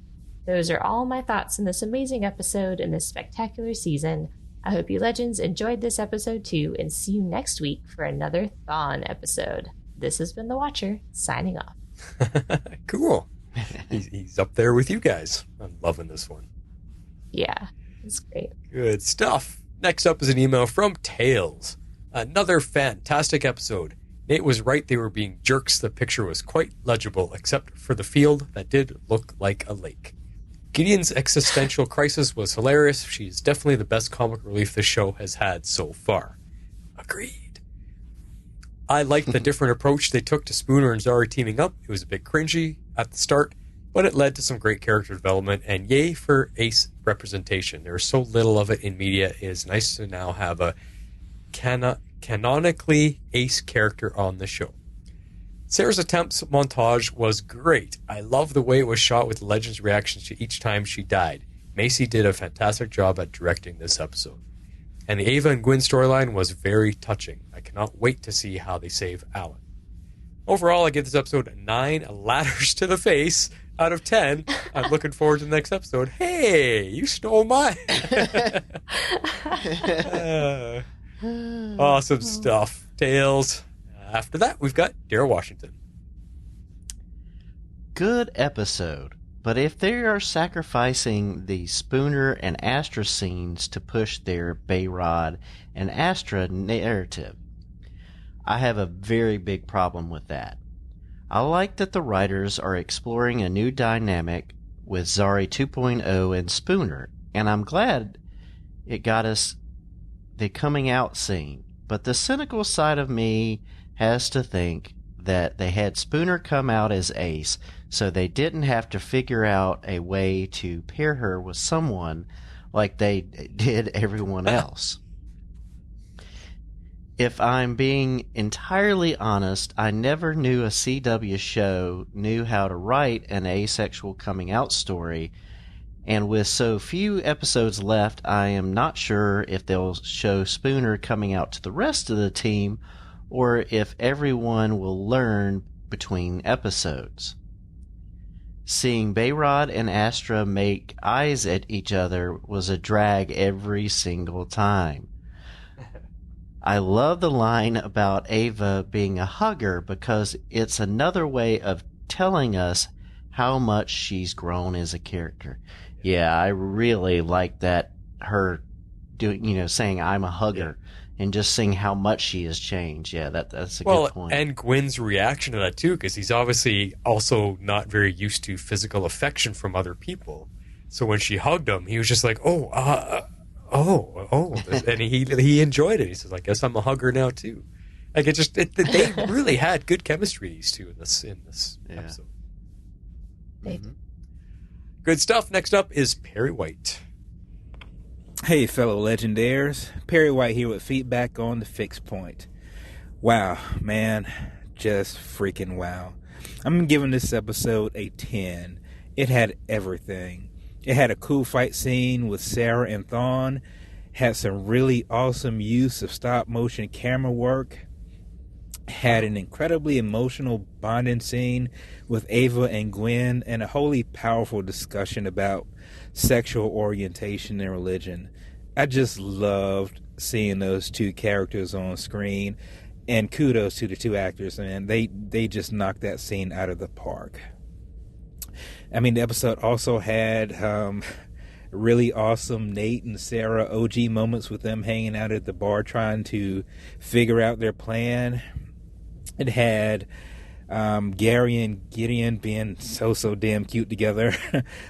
Speaker 5: Those are all my thoughts in this amazing episode and this spectacular season. I hope you legends enjoyed this episode too, and see you next week for another Thawne episode. This has been The Watcher, signing off.
Speaker 4: Cool. He's up there with you guys. I'm loving this one.
Speaker 5: Yeah, it's great.
Speaker 4: Good stuff. Next up is an email from Tails. Another fantastic episode. Nate was right, they were being jerks. The picture was quite legible, except for the field that did look like a lake. Gideon's existential crisis was hilarious. She's definitely the best comic relief this show has had so far. Agreed. I liked the different approach they took to Spooner and Zari teaming up. It was a bit cringy at the start, but it led to some great character development, and yay for ace representation. There's so little of it in media. It is nice to now have a canonically ace character on the show. Sarah's attempts montage was great. I love the way it was shot with Legends' reactions to each time she died. Macy did a fantastic job at directing this episode. And the Ava and Gwyn storyline was very touching. I cannot wait to see how they save Alun. Overall, I give this episode 9 ladders to the face out of 10. I'm looking forward to the next episode. Hey, you stole mine. Awesome stuff. Tails. After that, we've got Daryl Washington.
Speaker 6: Good episode, but if they are sacrificing the Spooner and Astra scenes to push their Bayrod and Astra narrative, I have a very big problem with that. I like that the writers are exploring a new dynamic with Zari 2.0 and Spooner, and I'm glad it got us the coming out scene, but the cynical side of me has to think that they had Spooner come out as Ace so they didn't have to figure out a way to pair her with someone like they did everyone else. If I'm being entirely honest, I never knew a CW show knew how to write an asexual coming out story, and with so few episodes left, I am not sure if they'll show Spooner coming out to the rest of the team or if everyone will learn between episodes. Seeing Bayrod and Astra make eyes at each other was a drag every single time. I love the line about Ava being a hugger because it's another way of telling us how much she's grown as a character. Yeah, I really like that, her doing, saying I'm a hugger. and just seeing how much she has changed. Yeah, that's a good point.
Speaker 4: And Gwyn's reaction to that too, because he's obviously also not very used to physical affection from other people. So when she hugged him, he was just like, "Oh," and he enjoyed it. He says, "I guess I'm a hugger now too." Like they really had good chemistry, these two, in this episode.
Speaker 5: Mm-hmm.
Speaker 4: Good stuff. Next up is Perry White.
Speaker 20: Hey, fellow legendaires. Perry White here with feedback on The Fixed Point. Wow, man. Just freaking wow. I'm giving this episode a 10. It had everything. It had a cool fight scene with Sara and Thawne. Had some really awesome use of stop-motion camera work. Had an incredibly emotional bonding scene with Ava and Gwyn, and a wholly powerful discussion about sexual orientation and religion. I just loved seeing those two characters on screen, and kudos to the two actors, man. They just knocked that scene out of the park. I mean, the episode also had really awesome Nate and Sara OG moments with them hanging out at the bar trying to figure out their plan. It had Gary and Gideon being so damn cute together,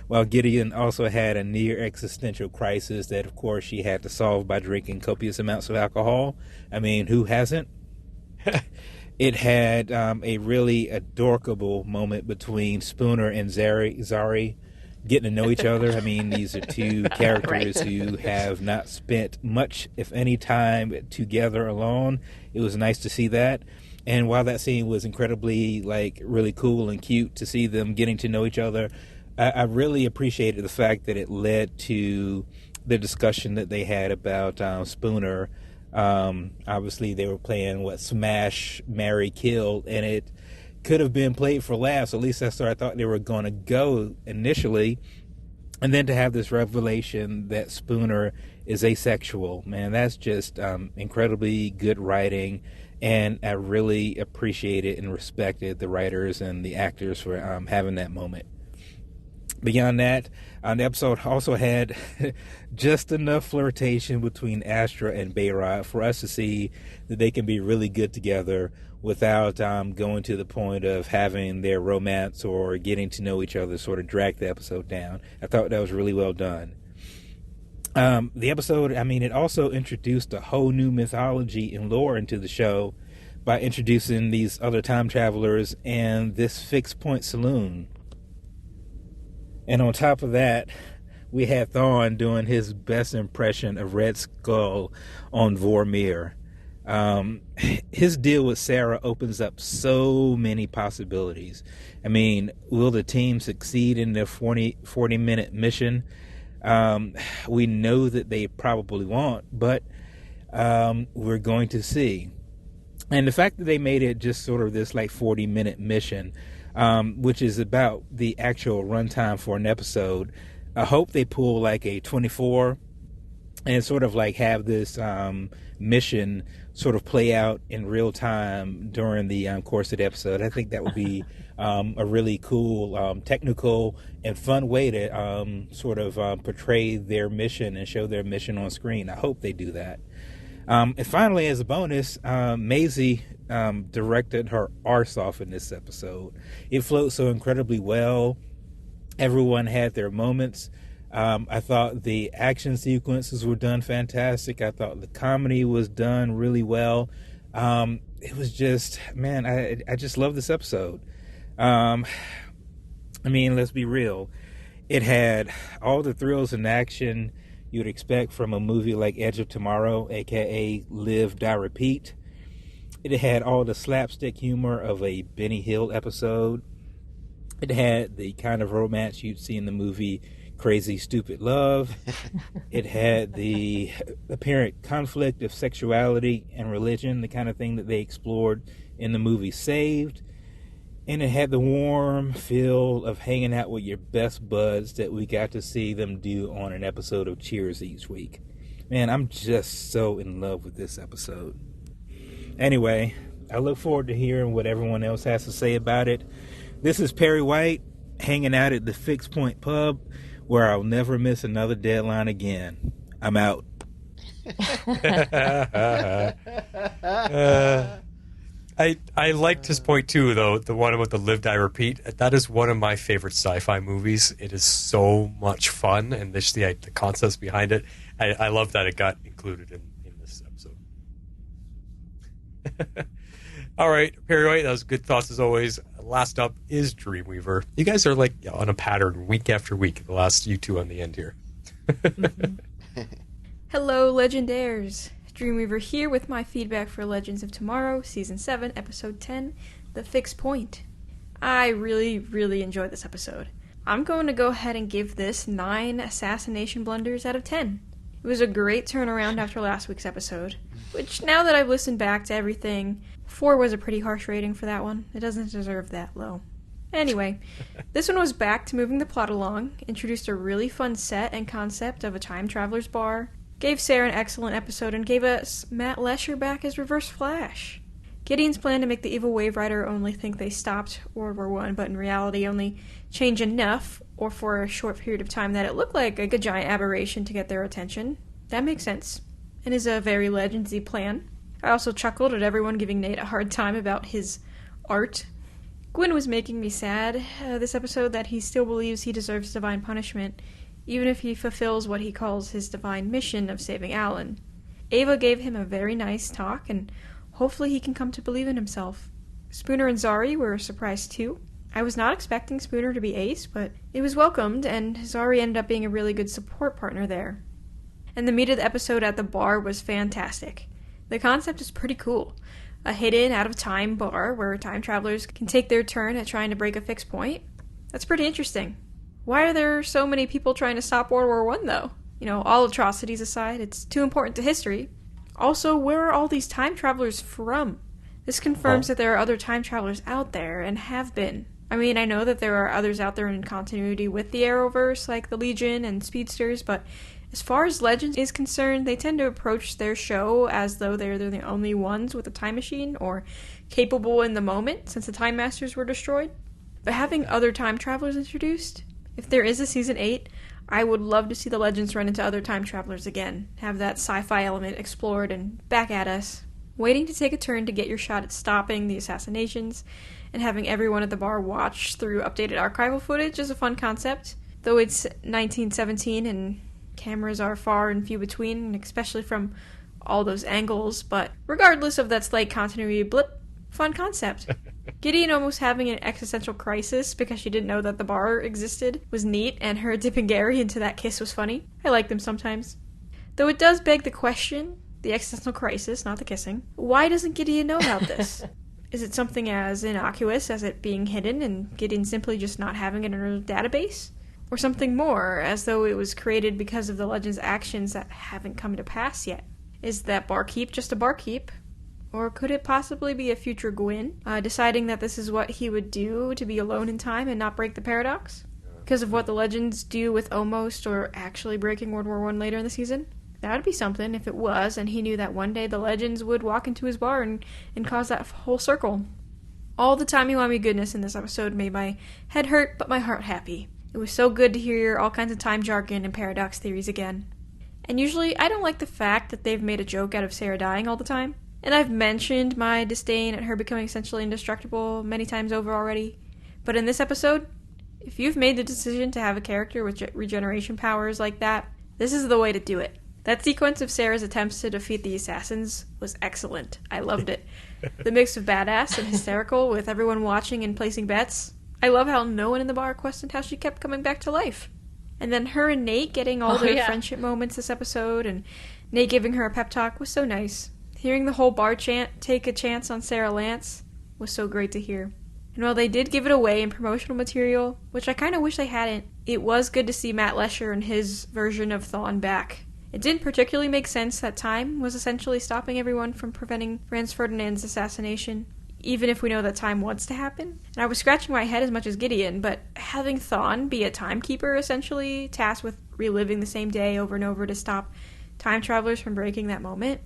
Speaker 20: while Gideon also had a near existential crisis that, of course, she had to solve by drinking copious amounts of alcohol. I mean, who hasn't? It had a really adorable moment between Spooner and Zari getting to know each other. I mean, these are two characters who have not spent much, if any, time together alone. It was nice to see that. And while that scene was incredibly, really cool and cute to see them getting to know each other, I really appreciated the fact that it led to the discussion that they had about Spooner. Obviously, they were playing, Smash, Marry, Kill, and it could have been played for laughs. At least that's where I thought they were going to go initially. And then to have this revelation that Spooner is asexual, man, that's just incredibly good writing. And I really appreciated and respected the writers and the actors for having that moment. Beyond that, the episode also had just enough flirtation between Astra and Bayrod for us to see that they can be really good together without going to the point of having their romance or getting to know each other sort of drag the episode down. I thought that was really well done. The episode, it also introduced a whole new mythology and lore into the show by introducing these other time travelers and this fixed point saloon. And on top of that, we had Thawne doing his best impression of Red Skull on Vormir. His deal with Sara opens up so many possibilities. Will the team succeed in their 40-minute mission? We know that they probably won't, but we're going to see. And the fact that they made it just sort of this 40-minute mission, which is about the actual runtime for an episode, I hope they pull a 24 and sort of have this mission sort of play out in real time during the course of the episode. I think that would be a really cool, technical, and fun way to sort of portray their mission and show their mission on screen. I hope they do that. And finally, as a bonus, Maisie directed her arse off in this episode. It flowed so incredibly well. Everyone had their moments. I thought the action sequences were done fantastic. I thought the comedy was done really well. It was just, man, I just love this episode. Let's be real. It had all the thrills and action you would expect from a movie like Edge of Tomorrow, aka Live, Die, Repeat. It had all the slapstick humor of a Benny Hill episode. It had the kind of romance you'd see in the movie Crazy Stupid Love. It had the apparent conflict of sexuality and religion, the kind of thing that they explored in the movie Saved. And it had the warm feel of hanging out with your best buds that we got to see them do on an episode of Cheers each week. Man, I'm just so in love with this episode. Anyway, I look forward to hearing what everyone else has to say about it. This is Perry White, hanging out at the Fixed Point Pub, where I'll never miss another deadline again. I'm out.
Speaker 4: I liked his point too, though, the one about the live, die, repeat. That is one of my favorite sci-fi movies. It is so much fun, and just the concepts behind it. I love that it got included in this episode. All right, Perry White, that was good thoughts as always. Last up is Dreamweaver. You guys are like on a pattern week after week. The last you two on the end here.
Speaker 8: Hello, Legendaires. Dreamweaver here with my feedback for Legends of Tomorrow, Season 7, Episode 10, The Fixed Point. I really, really enjoyed this episode. I'm going to go ahead and give this 9 assassination blunders out of 10. It was a great turnaround after last week's episode, which now that I've listened back to everything, 4 was a pretty harsh rating for that one. It doesn't deserve that low. Anyway, this one was back to moving the plot along, introduced a really fun set and concept of a time traveler's bar, gave Sarah an excellent episode, and gave us Matt Lesher back as Reverse Flash. Gideon's plan to make the evil Wave Rider only think they stopped World War I, but in reality only change enough, or for a short period of time, that it looked like a giant aberration to get their attention. That makes sense, and is a very Legendsy plan. I also chuckled at everyone giving Nate a hard time about his art. Gwyn was making me sad this episode that he still believes he deserves divine punishment, even if he fulfills what he calls his divine mission of saving Alun. Ava gave him a very nice talk, and hopefully he can come to believe in himself. Spooner and Zari were a surprise too. I was not expecting Spooner to be ace, but it was welcomed, and Zari ended up being a really good support partner there. And the meat of the episode at the bar was fantastic. The concept is pretty cool. A hidden, out-of-time bar where time travelers can take their turn at trying to break a fixed point. That's pretty interesting. Why are there so many people trying to stop World War I, though? You know, all atrocities aside, it's too important to history. Also, where are all these time travelers from? This confirms that there are other time travelers out there, and have been. I mean, I know that there are others out there in continuity with the Arrowverse, like the Legion and Speedsters, but as far as Legends is concerned, they tend to approach their show as though they're the only ones with a time machine, or capable in the moment, since the Time Masters were destroyed. But having other time travelers introduced, if there is a Season 8, I would love to see the Legends run into other time travelers again, have that sci-fi element explored and back at us. Waiting to take a turn to get your shot at stopping the assassinations, and having everyone at the bar watch through updated archival footage is a fun concept, though it's 1917 and cameras are far and few between, especially from all those angles, but regardless of that slight continuity blip, fun concept. Gideon almost having an existential crisis because she didn't know that the bar existed was neat, and her dipping Gary into that kiss was funny. I like them sometimes. Though it does beg the question, the existential crisis, not the kissing, why doesn't Gideon know about this? Is it something as innocuous as it being hidden and Gideon simply just not having it in her database? Or something more, as though it was created because of the Legends' actions that haven't come to pass yet? Is that barkeep just a barkeep? Or could it possibly be a future Gwyn, deciding that this is what he would do to be alone in time and not break the paradox? Because of what the Legends do with almost or actually breaking World War I later in the season? That would be something if it was, and he knew that one day the Legends would walk into his bar and cause that whole circle. All the timey-wimey goodness in this episode made my head hurt, but my heart happy. It was so good to hear all kinds of time jargon and paradox theories again. And usually, I don't like the fact that they've made a joke out of Sarah dying all the time. And I've mentioned my disdain at her becoming essentially indestructible many times over already. But in this episode, if you've made the decision to have a character with regeneration powers like that, this is the way to do it. That sequence of Sarah's attempts to defeat the assassins was excellent. I loved it. The mix of badass and hysterical with everyone watching and placing bets. I love how no one in the bar questioned how she kept coming back to life. And then her and Nate getting all their friendship moments this episode, and Nate giving her a pep talk was so nice. Hearing the whole bar chant, "Take a chance on Sarah Lance," was so great to hear. And while they did give it away in promotional material, which I kind of wish they hadn't, it was good to see Matt Lesher and his version of Thawne back. It didn't particularly make sense that time was essentially stopping everyone from preventing Franz Ferdinand's assassination, even if we know that time wants to happen. And I was scratching my head as much as Gideon, but having Thawne be a timekeeper, essentially, tasked with reliving the same day over and over to stop time travelers from breaking that moment,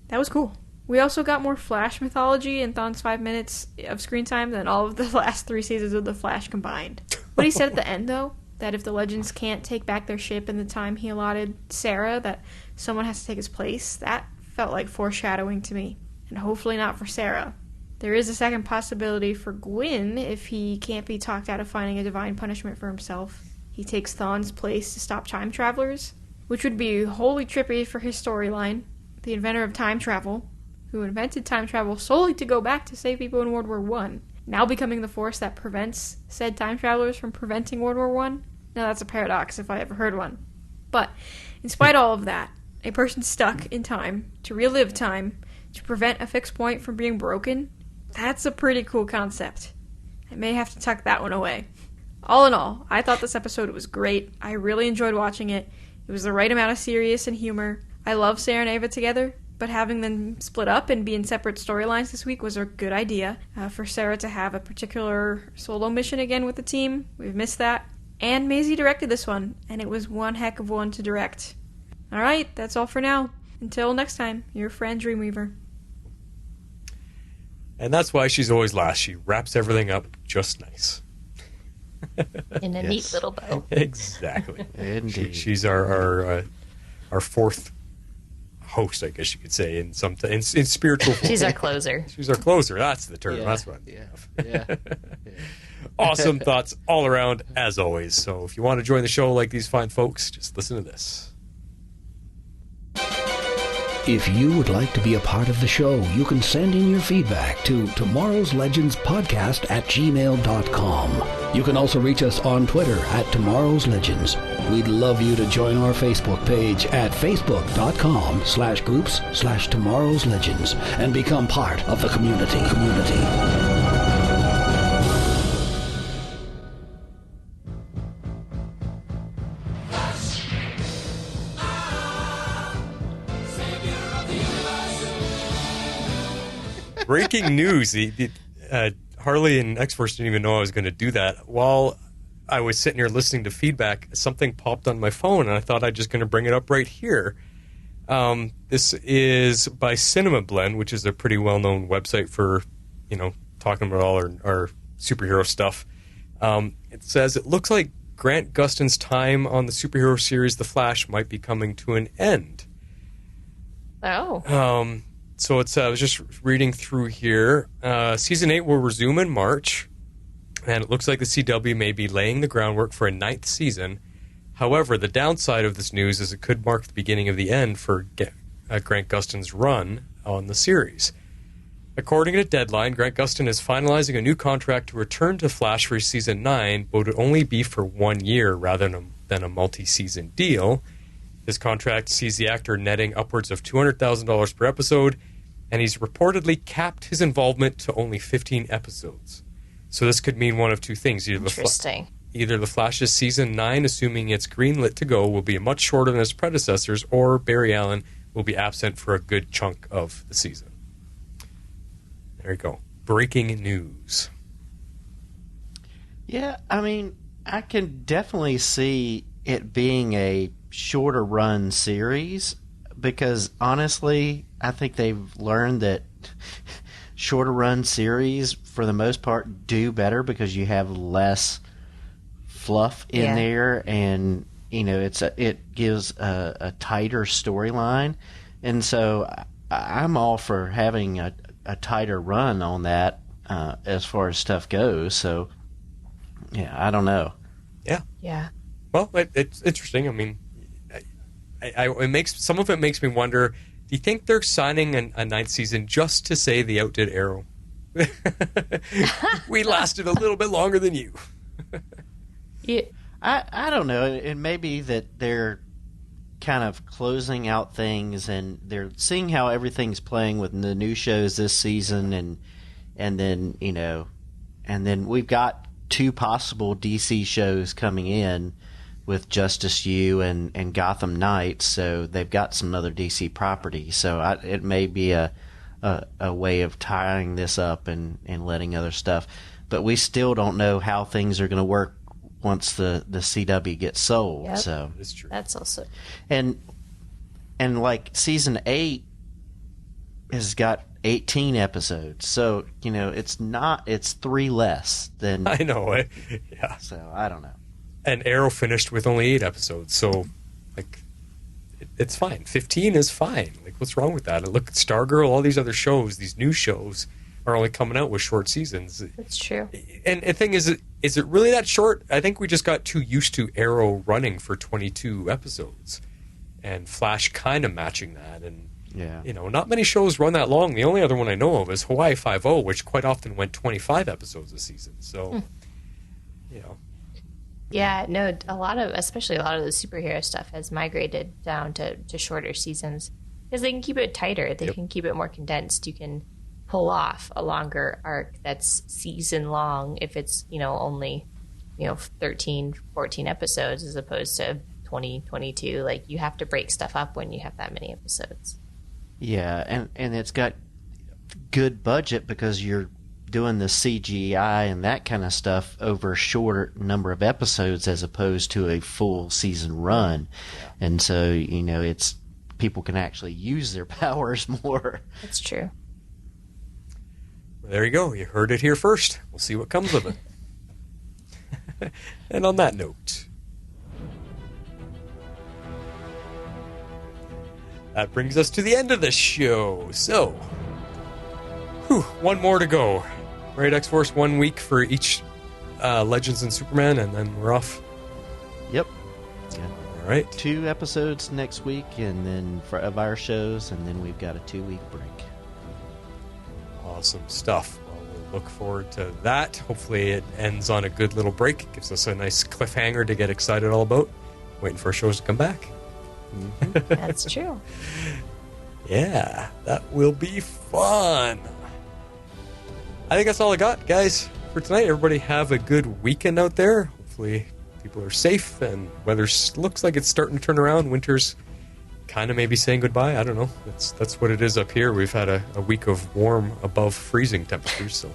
Speaker 8: that was cool. We also got more Flash mythology in Thawne's 5 minutes of screen time than all of the last 3 seasons of The Flash combined. What he said at the end, though, that if the Legends can't take back their ship in the time he allotted Sara, that someone has to take his place. That felt like foreshadowing to me. And hopefully not for Sara. There is a second possibility for Gwyn if he can't be talked out of finding a divine punishment for himself. He takes Thawne's place to stop time travelers, which would be wholly trippy for his storyline. The inventor of time travel, who invented time travel solely to go back to save people in World War I, now becoming the force that prevents said time travelers from preventing World War I? Now that's a paradox if I ever heard one. But, in spite of all of that, a person stuck in time, to relive time, to prevent a fixed point from being broken, that's a pretty cool concept. I may have to tuck that one away. All in all, I thought this episode was great. I really enjoyed watching it. It was the right amount of serious and humor. I love Sara and Ava together, but having them split up and be in separate storylines this week was a good idea. For Sara to have a particular solo mission again with the team, we've missed that. And Maisie directed this one, and it was one heck of one to direct. Alright, that's all for now. Until next time, your friend Dreamweaver.
Speaker 4: And that's why she's always last. She wraps everything up just nice.
Speaker 5: In a neat little bow.
Speaker 4: Exactly.
Speaker 6: Indeed.
Speaker 4: She's our fourth host, I guess you could say, in spiritual form.
Speaker 5: She's our closer.
Speaker 4: She's our closer. That's the term. That's what I'm thinking of. Awesome thoughts all around, as always. So if you want to join the show like these fine folks, just listen to this.
Speaker 2: If you would like to be a part of the show, you can send in your feedback to tomorrowslegendspodcast@gmail.com. You can also reach us on Twitter @tomorrowslegends. We'd love you to join our Facebook page at facebook.com/groups/tomorrowslegends and become part of the community.
Speaker 4: Breaking news. Harley and X-Force didn't even know I was going to do that. While I was sitting here listening to feedback, something popped on my phone, and I thought I'd just going to bring it up right here. This is by Cinema Blend, which is a pretty well-known website for, talking about all our superhero stuff. It says, it looks like Grant Gustin's time on the superhero series The Flash might be coming to an end.
Speaker 5: Oh.
Speaker 4: So it's I was just reading through here. Season 8 will resume in March, and it looks like the CW may be laying the groundwork for a 9th season. However, the downside of this news is it could mark the beginning of the end for Grant Gustin's run on the series. According to Deadline, Grant Gustin is finalizing a new contract to return to Flash for Season 9, but it would only be for 1 year rather than a multi-season deal. His contract sees the actor netting upwards of $200,000 per episode, and he's reportedly capped his involvement to only 15 episodes. So this could mean one of two things.
Speaker 5: Interesting.
Speaker 4: Either The Flash's Season 9, assuming it's greenlit to go, will be much shorter than its predecessors, or Barry Allen will be absent for a good chunk of the season. There you go. Breaking news.
Speaker 6: Yeah, I mean, I can definitely see it being a shorter run series, because honestly, I think they've learned that shorter run series for the most part do better because you have less fluff in there, and it gives a tighter storyline. And so I'm all for having a tighter run on that as far as stuff goes. So yeah, I don't know.
Speaker 5: Yeah.
Speaker 4: Well, it's interesting. I mean, some of it makes me wonder, do you think they're signing a 9th season just to say they outdid Arrow? We lasted a little bit longer than you.
Speaker 5: Yeah.
Speaker 6: I don't know. It may be that they're kind of closing out things, and they're seeing how everything's playing with the new shows this season, and then we've got 2 possible DC shows coming in with Justice U and Gotham Knights, so they've got some other DC property. So it may be a way of tying this up and letting other stuff. But we still don't know how things are going to work once the CW gets sold.
Speaker 5: Yep.
Speaker 6: So
Speaker 4: that's true.
Speaker 5: That's also
Speaker 6: and like Season 8 has got 18 episodes, so it's 3 less than
Speaker 4: I know. Yeah.
Speaker 6: So I don't know.
Speaker 4: And Arrow finished with only 8 episodes, so like it's fine. 15 is fine. Like, what's wrong with that? And look at Stargirl, all these other shows, these new shows are only coming out with short seasons.
Speaker 5: That's true.
Speaker 4: And the thing is it really that short? I think we just got too used to Arrow running for 22 episodes, and Flash kind of matching that. And not many shows run that long. The only other one I know of is Hawaii Five-0, which quite often went 25 episodes a season. So,
Speaker 5: Yeah, no, especially a lot of the superhero stuff has migrated down to shorter seasons because they can keep it tighter. They can keep it more condensed. You can pull off a longer arc that's season long if it's, only, 13, 14 episodes as opposed to 20, 22. Like, you have to break stuff up when you have that many episodes.
Speaker 6: Yeah, and it's got good budget because you're doing the CGI and that kind of stuff over a shorter number of episodes as opposed to a full season run. Yeah. And so, it's people can actually use their powers more.
Speaker 5: That's true.
Speaker 4: Well, there you go. You heard it here first. We'll see what comes of it. And on that note, that brings us to the end of the show. So, one more to go. Right, X-Force, 1 week for each Legends and Superman, and then we're off.
Speaker 6: Yep.
Speaker 4: Yeah. All right.
Speaker 6: 2 episodes next week, and then of our shows, and then we've got a 2-week break.
Speaker 4: Awesome stuff. Well, we'll look forward to that. Hopefully it ends on a good little break. It gives us a nice cliffhanger to get excited all about. Waiting for our shows to come back.
Speaker 6: Mm-hmm.
Speaker 5: That's true.
Speaker 4: Yeah, that will be fun. I think that's all I got, guys, for tonight. Everybody have a good weekend out there. Hopefully people are safe and weather looks like it's starting to turn around. Winter's kind of maybe saying goodbye. I don't know. That's what it is up here. We've had a week of warm above freezing temperatures. So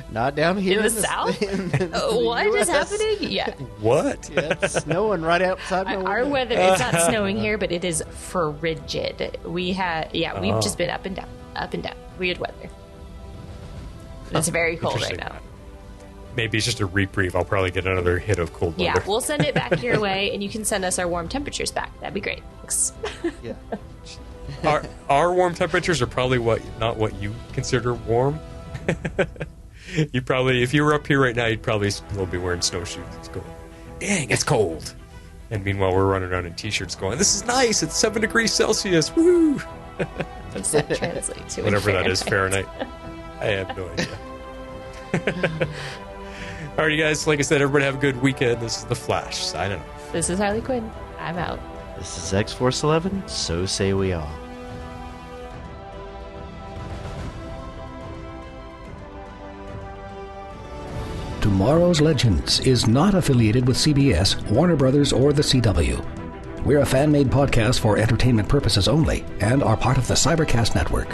Speaker 6: not down here
Speaker 5: in the south. What is happening? Yeah.
Speaker 4: What?
Speaker 6: Yeah, it's snowing right outside my window.
Speaker 5: Our weather, it's not snowing here, but it is frigid. We've just been up and down. Weird weather. It's very cold right now.
Speaker 4: Maybe it's just a reprieve. I'll probably get another hit of cold weather.
Speaker 5: Yeah, we'll send it back your way, and you can send us our warm temperatures back. That'd be great. Thanks.
Speaker 6: Yeah.
Speaker 4: Our warm temperatures are probably not what you consider warm. You probably, if you were up here right now, you'd probably still be wearing snowshoes. It's going, dang, it's cold. And meanwhile, we're running around in t-shirts going, this is nice. It's 7 degrees Celsius. Woo!
Speaker 5: Does that translate to
Speaker 4: whatever that is, Fahrenheit? I have no idea. All right, you guys. Like I said, everybody have a good weekend. This is The Flash signing off.
Speaker 5: This is Harley Quinn. I'm out.
Speaker 6: This is X-Force 11. So say we all.
Speaker 2: Tomorrow's Legends is not affiliated with CBS, Warner Brothers, or the CW. We're a fan-made podcast for entertainment purposes only and are part of the Cybercast Network.